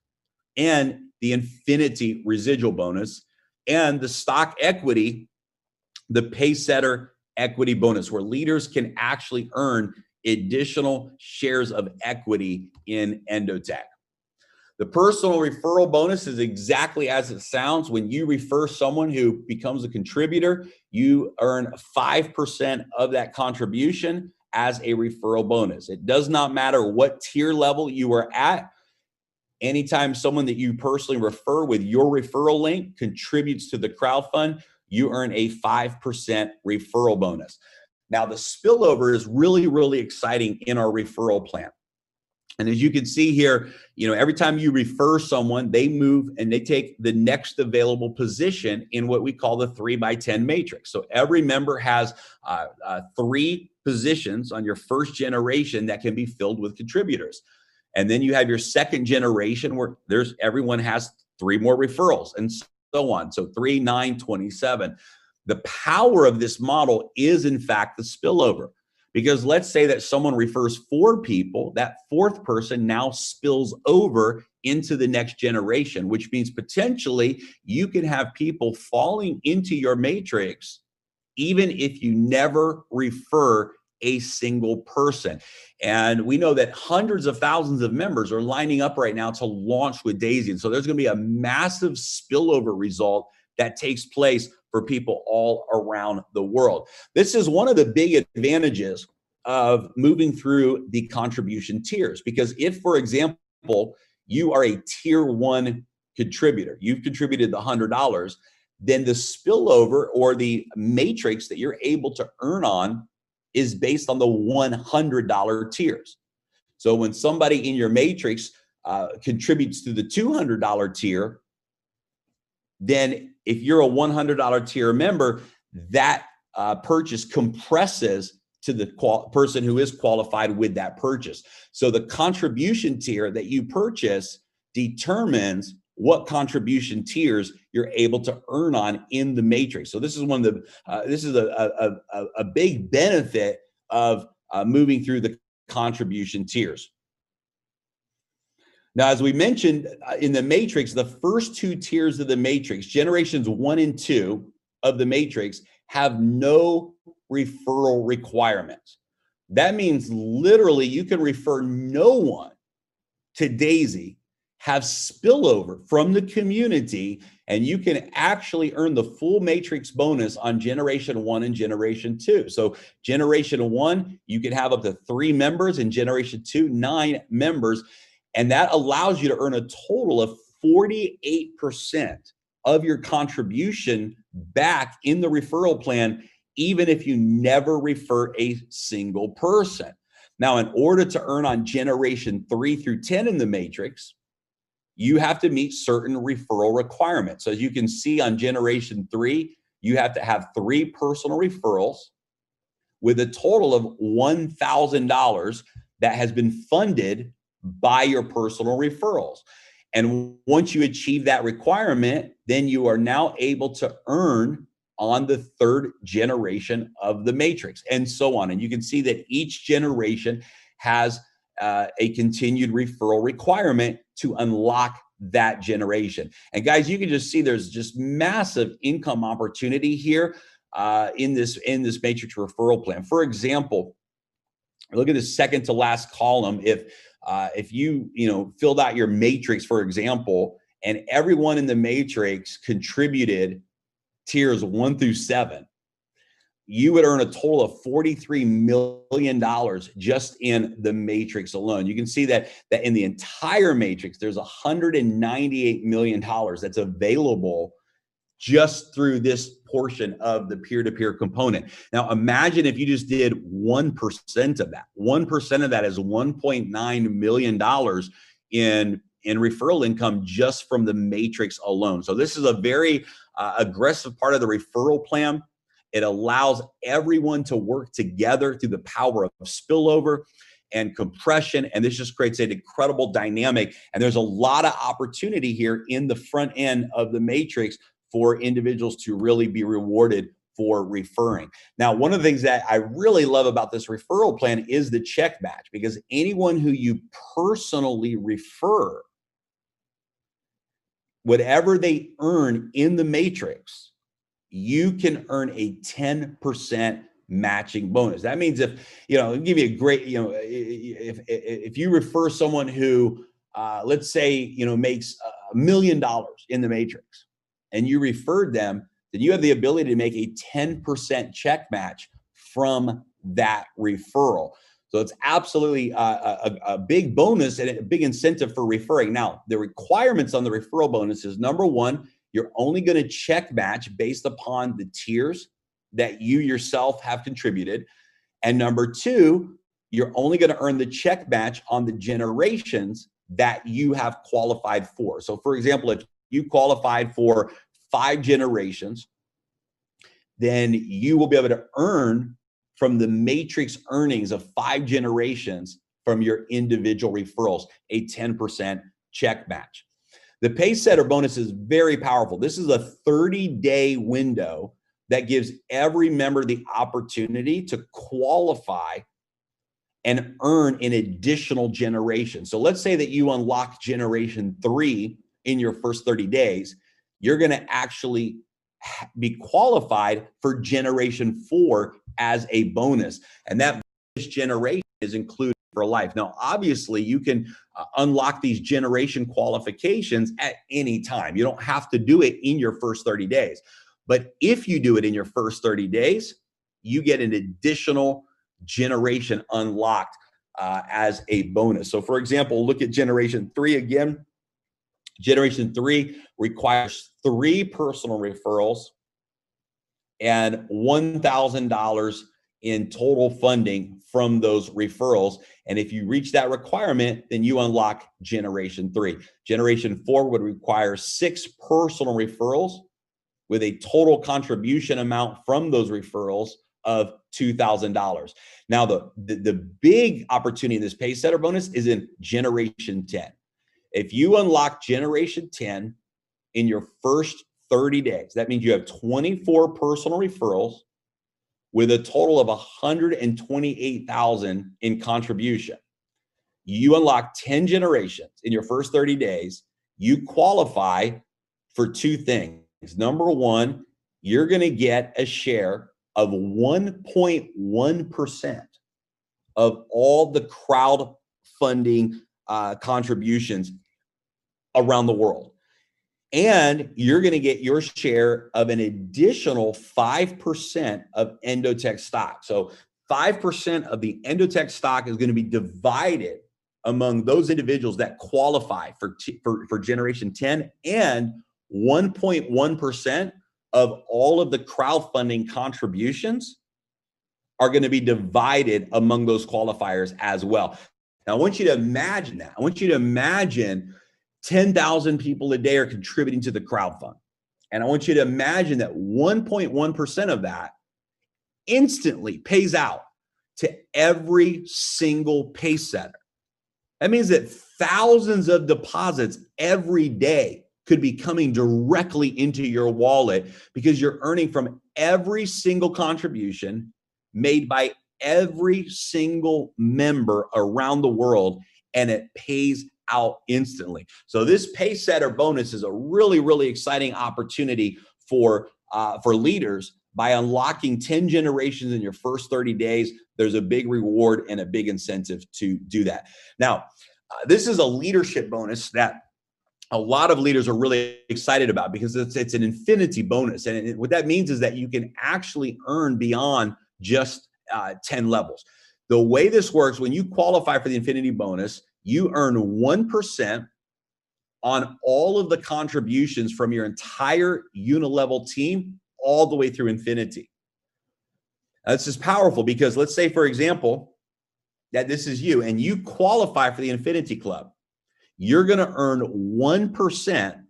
and the infinity residual bonus, and the stock equity, the Pacesetter equity bonus, where leaders can actually earn additional shares of equity in Endotech. The personal referral bonus is exactly as it sounds. When you refer someone who becomes a contributor, you earn 5% of that contribution as a referral bonus. It does not matter what tier level you are at. Anytime someone that you personally refer with your referral link contributes to the crowdfund, you earn a 5% referral bonus. Now, the spillover is really, really exciting in our referral plan. And as you can see here, every time you refer someone, they move and they take the next available position in what we call the 3x10 matrix. So every member has 3 positions on your first generation that can be filled with contributors. And then you have your second generation where everyone has 3 more referrals and so on. So 3, 9, 27. The power of this model is in fact the spillover. Because let's say that someone refers 4 people, that 4th person now spills over into the next generation, which means potentially you can have people falling into your matrix even if you never refer a single person. And we know that hundreds of thousands of members are lining up right now to launch with Daisy. And so there's going to be a massive spillover result that takes place for people all around the world. This is one of the big advantages of moving through the contribution tiers, because if, for example, you are a tier 1 contributor, you've contributed the $100, then the spillover or the matrix that you're able to earn on is based on the $100 tiers. So when somebody in your matrix contributes to the $200 tier, then if you're a $100 tier member, that purchase compresses to the person who is qualified with that purchase. So the contribution tier that you purchase determines what contribution tiers you're able to earn on in the matrix. So this is one of the this is a big benefit of moving through the contribution tiers. Now, as we mentioned in the matrix, the first 2 tiers of the matrix, generations 1 and 2 of the matrix, have no referral requirements. That means literally you can refer no one to Daisy, have spillover from the community, and you can actually earn the full matrix bonus on generation 1 and generation 2. So generation 1, you can have up to 3 members, and generation 2, 9 members. And that allows you to earn a total of 48% of your contribution back in the referral plan, even if you never refer a single person. Now, in order to earn on generation 3 through 10 in the matrix, you have to meet certain referral requirements. So as you can see on generation 3, you have to have 3 personal referrals with a total of $1,000 that has been funded by your personal referrals. And once you achieve that requirement, then you are now able to earn on the 3rd generation of the matrix, and so on. And you can see that each generation has a continued referral requirement to unlock that generation. And guys, you can just see there's just massive income opportunity here in this matrix referral plan. For example, look at the second to last column. If you filled out your matrix, for example, and everyone in the matrix contributed tiers 1 through 7, you would earn a total of $43 million just in the matrix alone. You can see that in the entire matrix, there's $198 million that's available just through this portion of the peer-to-peer component. Now, imagine if you just did 1% of that. 1% of that is $1.9 million in referral income just from the matrix alone. So this is a very aggressive part of the referral plan. It allows everyone to work together through the power of spillover and compression, and this just creates an incredible dynamic. And there's a lot of opportunity here in the front end of the matrix for individuals to really be rewarded for referring. Now, one of the things that I really love about this referral plan is the check match, because anyone who you personally refer, whatever they earn in the matrix, you can earn a 10% matching bonus. That means if, I'll give you a great, if you refer someone who, let's say, makes $1 million in the matrix, and you referred them, then you have the ability to make a 10% check match from that referral. So it's absolutely a big bonus and a big incentive for referring. Now, the requirements on the referral bonus is, number one, you're only going to check match based upon the tiers that you yourself have contributed. And number two, you're only going to earn the check match on the generations that you have qualified for. So for example, if you qualified for 5 generations, then you will be able to earn from the matrix earnings of 5 generations from your individual referrals, a 10% check match. The Pacesetter bonus is very powerful. This is a 30-day window that gives every member the opportunity to qualify and earn an additional generation. So let's say that you unlock generation 3 in your first 30 days, you're going to actually be qualified for generation 4 as a bonus. And that generation is included for life. Now, obviously, you can unlock these generation qualifications at any time. You don't have to do it in your first 30 days. But if you do it in your first 30 days, you get an additional generation unlocked as a bonus. So for example, look at generation 3 again. Generation 3 requires 3 personal referrals and $1,000 in total funding from those referrals. And if you reach that requirement, then you unlock generation 3. Generation 4 would require 6 personal referrals with a total contribution amount from those referrals of $2,000. Now, the big opportunity in this Pacesetter bonus is in generation 10. If you unlock generation 10 in your first 30 days, that means you have 24 personal referrals with a total of $128,000 in contribution. You unlock 10 generations in your first 30 days, you qualify for 2 things. Number one, you're going to get a share of 1.1% of all the crowdfunding contributions around the world. And you're going to get your share of an additional 5% of Endotech stock. So 5% of the Endotech stock is going to be divided among those individuals that qualify for generation 10, and 1.1% of all of the crowdfunding contributions are going to be divided among those qualifiers as well. Now, I want you to imagine that. I want you to imagine 10,000 people a day are contributing to the crowdfund. And I want you to imagine that 1.1% of that instantly pays out to every single Pacesetter. That means that thousands of deposits every day could be coming directly into your wallet because you're earning from every single contribution made by every single member around the world, and it pays out instantly. So this Pacesetter bonus is a really, really exciting opportunity for leaders. By unlocking 10 generations in your first 30 days, there's a big reward and a big incentive to do that. Now, this is a leadership bonus that a lot of leaders are really excited about because it's an infinity bonus. And what that means is that you can actually earn beyond just 10 levels. The way this works, when you qualify for the infinity bonus, you earn 1% on all of the contributions from your entire Unilevel team all the way through infinity. Now, this is powerful because let's say, for example, that this is you and you qualify for the Infinity Club. You're going to earn 1%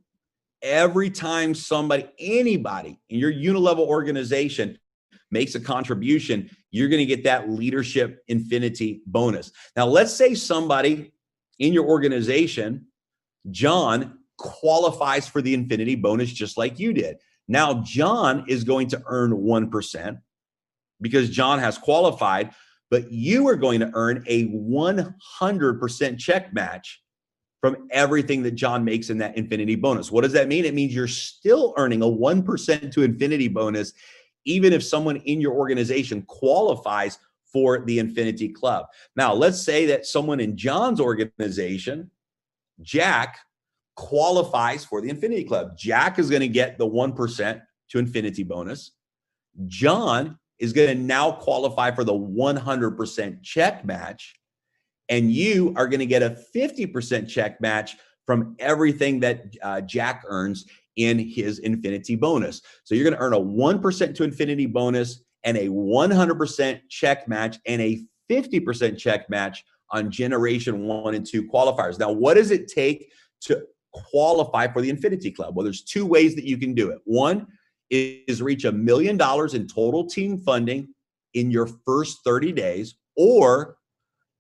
every time anybody in your Unilevel organization makes a contribution. You're going to get that leadership infinity bonus. Now, let's say somebody in your organization, John, qualifies for the infinity bonus just like you did. Now, John is going to earn 1% because John has qualified, but you are going to earn a 100% check match from everything that John makes in that infinity bonus. What does that mean? It means you're still earning a 1% to infinity bonus, even if someone in your organization qualifies for the Infinity Club. Now, let's say that someone in John's organization, Jack, qualifies for the Infinity Club. Jack is going to get the 1% to infinity bonus. John is going to now qualify for the 100% check match. And you are going to get a 50% check match from everything that Jack earns in his infinity bonus. So you're going to earn a 1% to infinity bonus and a 100% check match and a 50% check match on generation 1 and 2 qualifiers. Now, what does it take to qualify for the Infinity Club? Well, there's 2 ways that you can do it. One is reach $1 million in total team funding in your first 30 days, or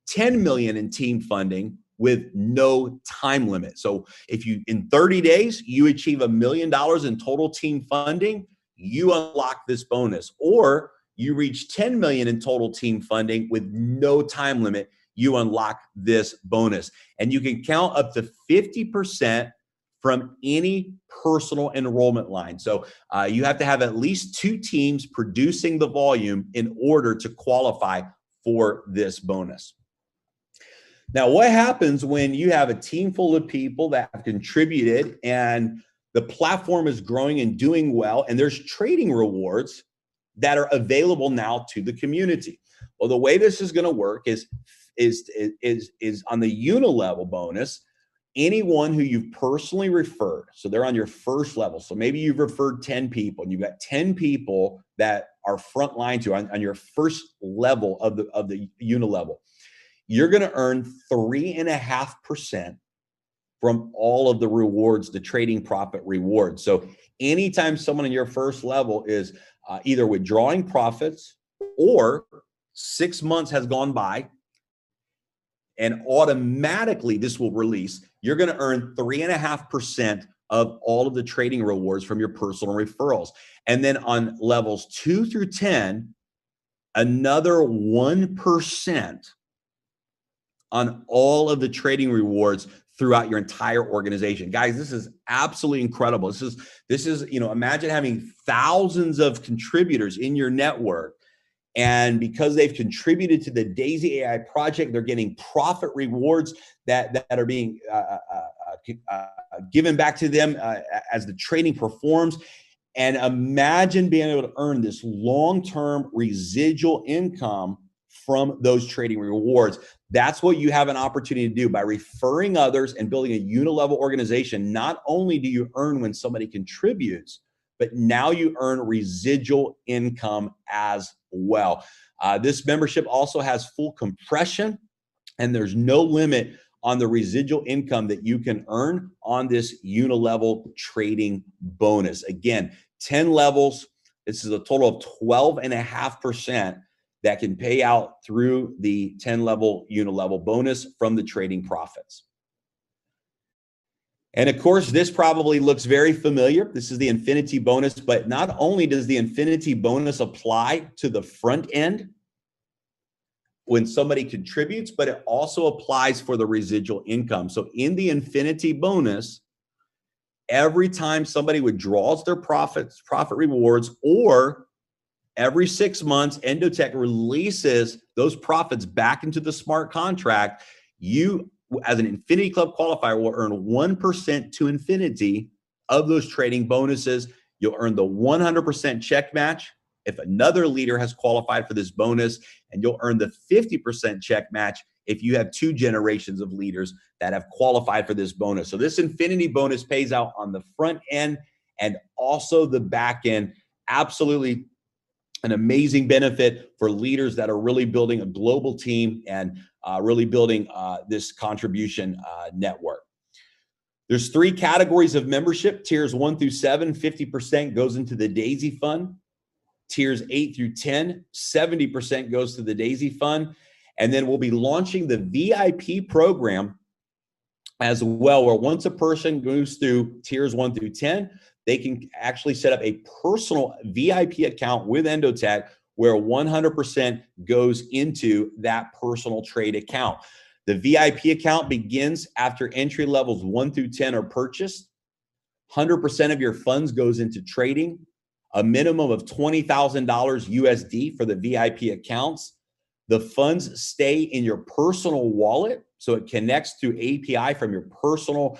10 million in team funding with no time limit. So if you, in 30 days, you achieve $1 million in total team funding, you unlock this bonus. Or you reach 10 million in total team funding with no time limit, you unlock this bonus. And you can count up to 50% from any personal enrollment line. So you have to have at least 2 teams producing the volume in order to qualify for this bonus. Now, what happens when you have a team full of people that have contributed and the platform is growing and doing well, and there's trading rewards that are available now to the community? Well, the way this is going to work is on the Unilevel bonus, anyone who you've personally referred, so they're on your first level. So maybe you've referred 10 people and you've got 10 people that are frontline to on your first level of the Unilevel. You're going to earn 3.5% from all of the rewards, the trading profit rewards. So anytime someone in your first level is either withdrawing profits or 6 months has gone by and automatically this will release, you're going to earn 3.5% of all of the trading rewards from your personal referrals. And then on levels 2 through 10, another 1% on all of the trading rewards throughout your entire organization. Guys, this is absolutely incredible. This is, you know, imagine having thousands of contributors in your network, and because they've contributed to the d.ai.sy project, they're getting profit rewards that are being given back to them as the trading performs. And imagine being able to earn this long-term residual income from those trading rewards. That's what you have an opportunity to do by referring others and building a Unilevel organization. Not only do you earn when somebody contributes, but now you earn residual income as well. This membership also has full compression, and there's no limit on the residual income that you can earn on this Unilevel trading bonus. Again, 10 levels. This is a total of 12.5% that can pay out through the 10 level Unilevel bonus from the trading profits. And of course, this probably looks very familiar. This is the Infinity bonus, but not only does the Infinity bonus apply to the front end when somebody contributes, but it also applies for the residual income. So in the Infinity bonus, every time somebody withdraws their profit rewards, or every 6 months, Endotech releases those profits back into the smart contract, you, as an Infinity Club qualifier, will earn 1% to infinity of those trading bonuses. You'll earn the 100% check match if another leader has qualified for this bonus, and you'll earn the 50% check match if you have 2 generations of leaders that have qualified for this bonus. So this infinity bonus pays out on the front end and also the back end. Absolutely an amazing benefit for leaders that are really building a global team and really building this contribution network. There's 3 categories of membership. Tiers 1 through 7, 50% goes into the DAISY fund. Tiers 8 through 10, 70% goes to the DAISY fund. And then we'll be launching the VIP program as well, where once a person goes through tiers 1 through 10, they can actually set up a personal VIP account with Endotech where 100% goes into that personal trade account. The VIP account begins after entry levels 1 through 10 are purchased. 100% of your funds goes into trading, a minimum of $20,000 USD for the VIP accounts. The funds stay in your personal wallet, so it connects through API from your personal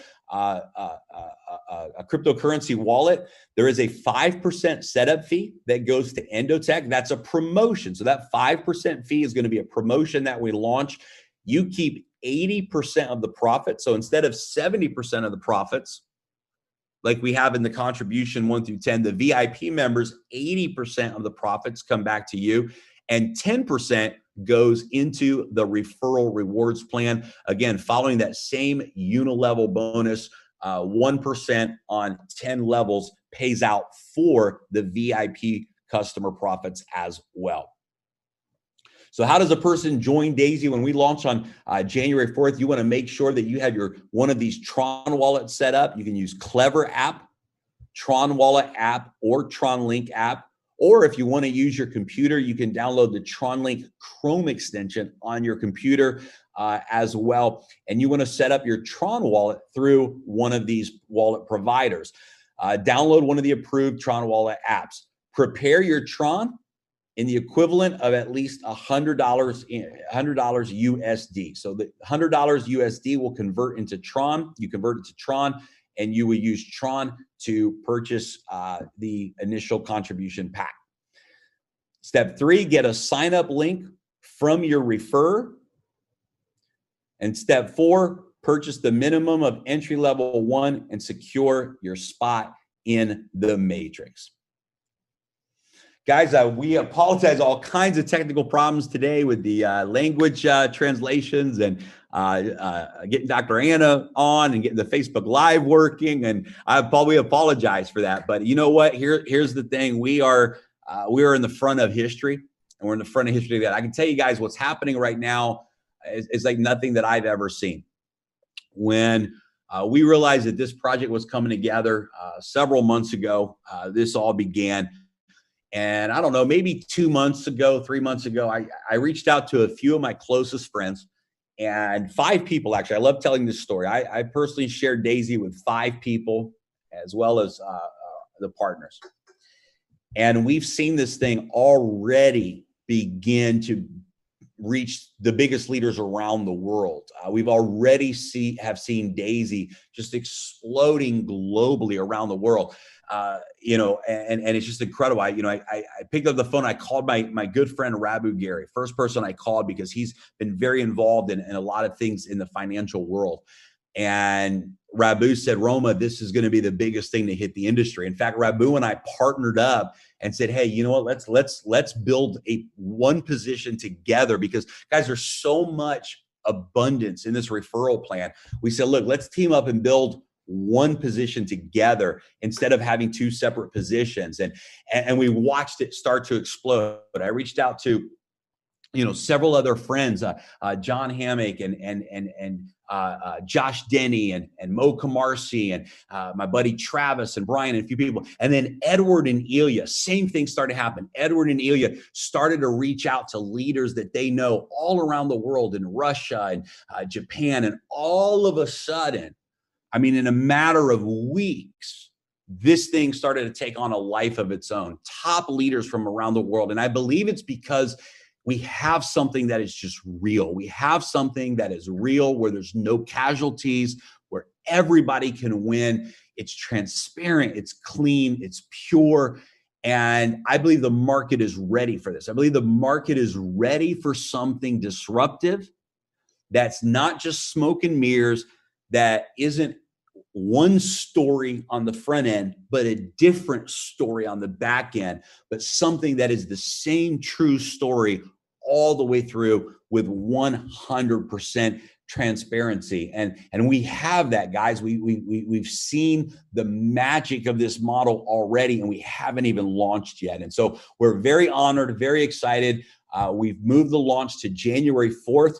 cryptocurrency wallet. There is a 5% setup fee that goes to Endotech. That's a promotion. So that 5% fee is going to be a promotion that we launch. You keep 80% of the profit. So instead of 70% of the profits, like we have in the contribution 1 through 10, the VIP members, 80% of the profits come back to you, and 10% goes into the referral rewards plan. Again, following that same Unilevel bonus, 1% on 10 levels pays out for the VIP customer profits as well. So how does a person join DAISY? When we launch on January 4th, you want to make sure that you have one of these Tron wallets set up. You can use Clever app, Tron Wallet app, or Tronlink app. Or if you want to use your computer, you can download the Tronlink Chrome extension on your computer as well. And you want to set up your Tron wallet through one of these wallet providers. Download one of the approved Tron wallet apps. Prepare your Tron in the equivalent of at least $100 USD. So the $100 USD will convert into Tron. You convert it to Tron, and you will use Tron to purchase the initial contribution pack. Step 3, get a sign up link from your referrer. And step 4, purchase the minimum of entry level 1 and secure your spot in the matrix. Guys, we apologize, all kinds of technical problems today with the language translations and getting Dr. Anna on and getting the Facebook Live working. And we apologize for that. But you know what? Here's the thing. We are in the front of history, and we're in the front of history that I can tell you guys what's happening right now is like nothing that I've ever seen. When we realized that this project was coming together several months ago, this all began. And I don't know, maybe 2 months ago, 3 months ago, I reached out to a few of my closest friends, and 5 people, actually. I love telling this story. I personally shared DAISY with 5 people, as well as the partners. And we've seen this thing already begin to reach the biggest leaders around the world. We've already have seen DAISY just exploding globally around the world. And it's just incredible. I picked up the phone. I called my good friend Rabu Gary, first person I called, because he's been very involved in a lot of things in the financial world. And Rabu said, Roma, this is going to be the biggest thing to hit the industry. In fact, Rabu and I partnered up and said, hey, you know what? Let's build one position together, because guys, there's so much abundance in this referral plan. We said, look, let's team up and build one position together instead of having 2 separate positions. And we watched it start to explode. I reached out to, several other friends, John Hammock and Josh Denny and Mo Kamarsi and my buddy Travis and Brian and a few people. And then Edward and Ilya, same thing started to happen. Edward and Ilya started to reach out to leaders that they know all around the world, in Russia and Japan. And all of a sudden, in a matter of weeks, this thing started to take on a life of its own. Top leaders from around the world. And I believe it's because we have something that is just real. We have something that is real, where there's no casualties, where everybody can win. It's transparent, it's clean, it's pure. And I believe the market is ready for this. I believe the market is ready for something disruptive that's not just smoke and mirrors, that isn't one story on the front end, but a different story on the back end, but something that is the same true story all the way through with 100% transparency. And we have that, guys. We've seen the magic of this model already, and we haven't even launched yet. And so we're very honored, very excited. We've moved the launch to January 4th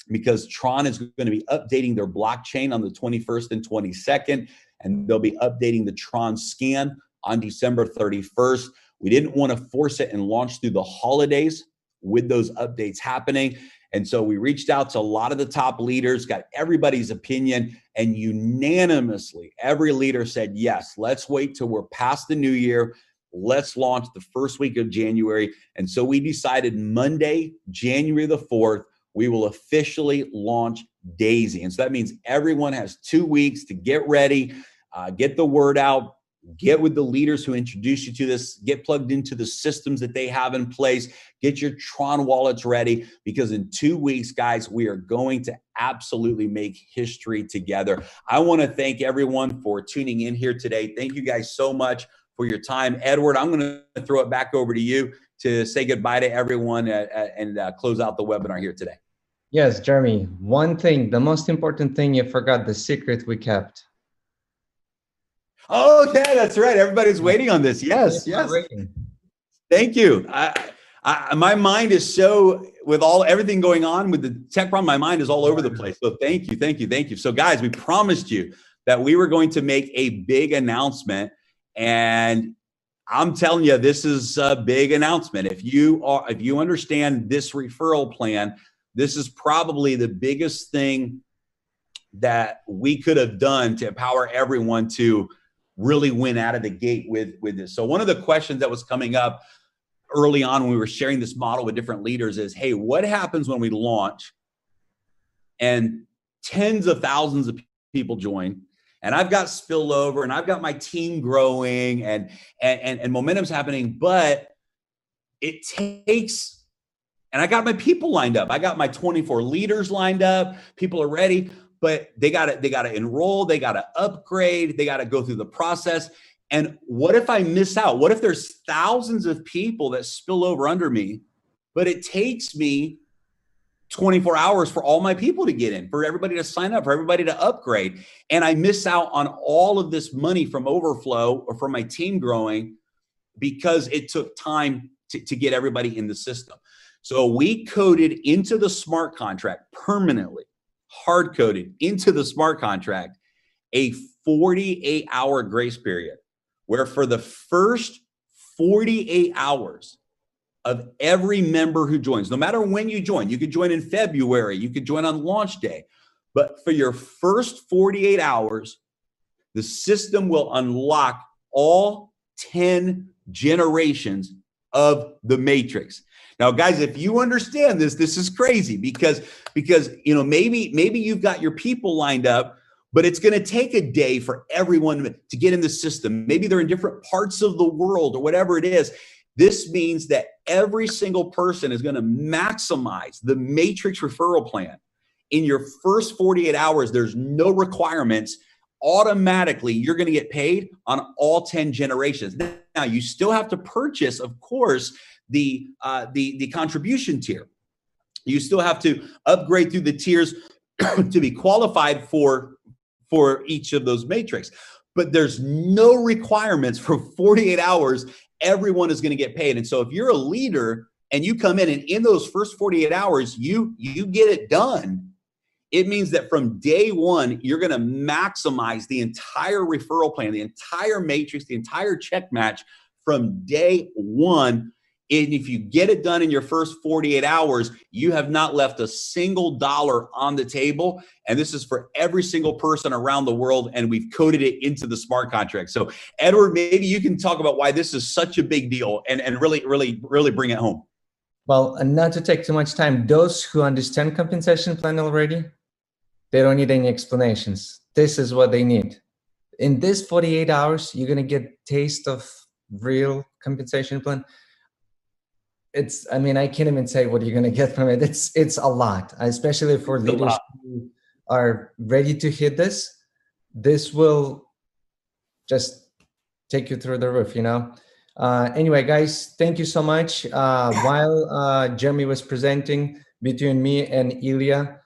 because Tron is going to be updating their blockchain on the 21st and 22nd, and they'll be updating the Tron scan on December 31st. We didn't want to force it and launch through the holidays with those updates happening. And so we reached out to a lot of the top leaders, got everybody's opinion, and unanimously, every leader said, yes, let's wait till we're past the new year. Let's launch the first week of January. And so we decided Monday, January the 4th, we will officially launch Daisy. And so that means everyone has 2 weeks to get ready, get the word out, get with the leaders who introduce you to this, get plugged into the systems that they have in place, get your Tron wallets ready, because in 2 weeks, guys, we are going to absolutely make history together. I want to thank everyone for tuning in here today. Thank you guys so much for your time. Edward, I'm going to throw it back over to you to say goodbye to everyone and close out the webinar here today.
Yes, Jeremy, one thing, the most important thing, you forgot the secret we kept.
Oh, yeah, that's right. Everybody's waiting on this. Yes, yes. Thank you. My mind is so, with everything going on with the tech problem, my mind is all over the place. So thank you, thank you, thank you. So guys, we promised you that we were going to make a big announcement, and I'm telling you, this is a big announcement. If you understand this referral plan, this is probably the biggest thing that we could have done to empower everyone to really win out of the gate with this. So one of the questions that was coming up early on when we were sharing this model with different leaders is, hey, what happens when we launch and tens of thousands of people join, and I've got spillover and I've got my team growing and momentum's happening, but it takes, and I got my people lined up. I got my 24 leaders lined up. People are ready, but they got to enroll. They got to upgrade. They got to go through the process. And what if I miss out? What if there's thousands of people that spill over under me, but it takes me 24 hours for all my people to get in, for everybody to sign up, for everybody to upgrade, and I miss out on all of this money from overflow or from my team growing because it took time to get everybody in the system. So we coded into the smart contract permanently, hard coded into the smart contract, a 48-hour grace period, where for the first 48 hours of every member who joins, no matter when you join, you could join in February, you could join on launch day, but for your first 48 hours, the system will unlock all 10 generations of the matrix. Now, guys, if you understand this, this is crazy because maybe you've got your people lined up, but it's going to take a day for everyone to get in the system. Maybe they're in different parts of the world or whatever it is. This means that every single person is going to maximize the matrix referral plan. In your first 48 hours, there's no requirements. Automatically, you're going to get paid on all 10 generations. Now, you still have to purchase, of course, the contribution tier. You still have to upgrade through the tiers to be qualified for each of those matrix. But there's no requirements for 48 hours. Everyone is going to get paid. And so if you're a leader and you come in and in those first 48 hours, you get it done, it means that from day one, you're going to maximize the entire referral plan, the entire matrix, the entire check match from day one. And if you get it done in your first 48 hours, you have not left a single dollar on the table. And this is for every single person around the world. And we've coded it into the smart contract. So Edward, maybe you can talk about why this is such a big deal and really bring it home.
Well, and not to take too much time, those who understand compensation plan already, they don't need any explanations. This is what they need. In this 48 hours, you're going to get a taste of real compensation plan. it's, I mean, I can't even say what you're going to get from it. It's a lot, especially for leaders who are ready to hit this. This will just take you through the roof, you know? Anyway, guys, thank you so much. While Jeremy was presenting, between me and Ilya,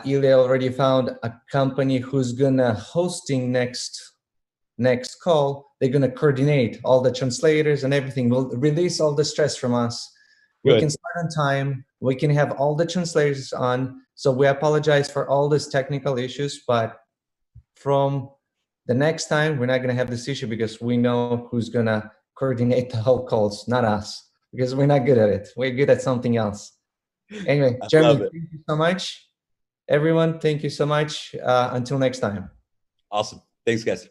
Ilya already found a company who's gonna hosting next call. They're gonna coordinate all the translators and everything. We'll release all the stress from us.
Good.
We can start on time. We can have all the translators on. So we apologize for all these technical issues, but from the next time, we're not gonna have this issue because we know who's gonna coordinate the whole calls, not us, because we're not good at it. We're good at something else. Anyway, Jeremy, thank you so much. Everyone, thank you so much. Until next time.
Awesome. Thanks, guys.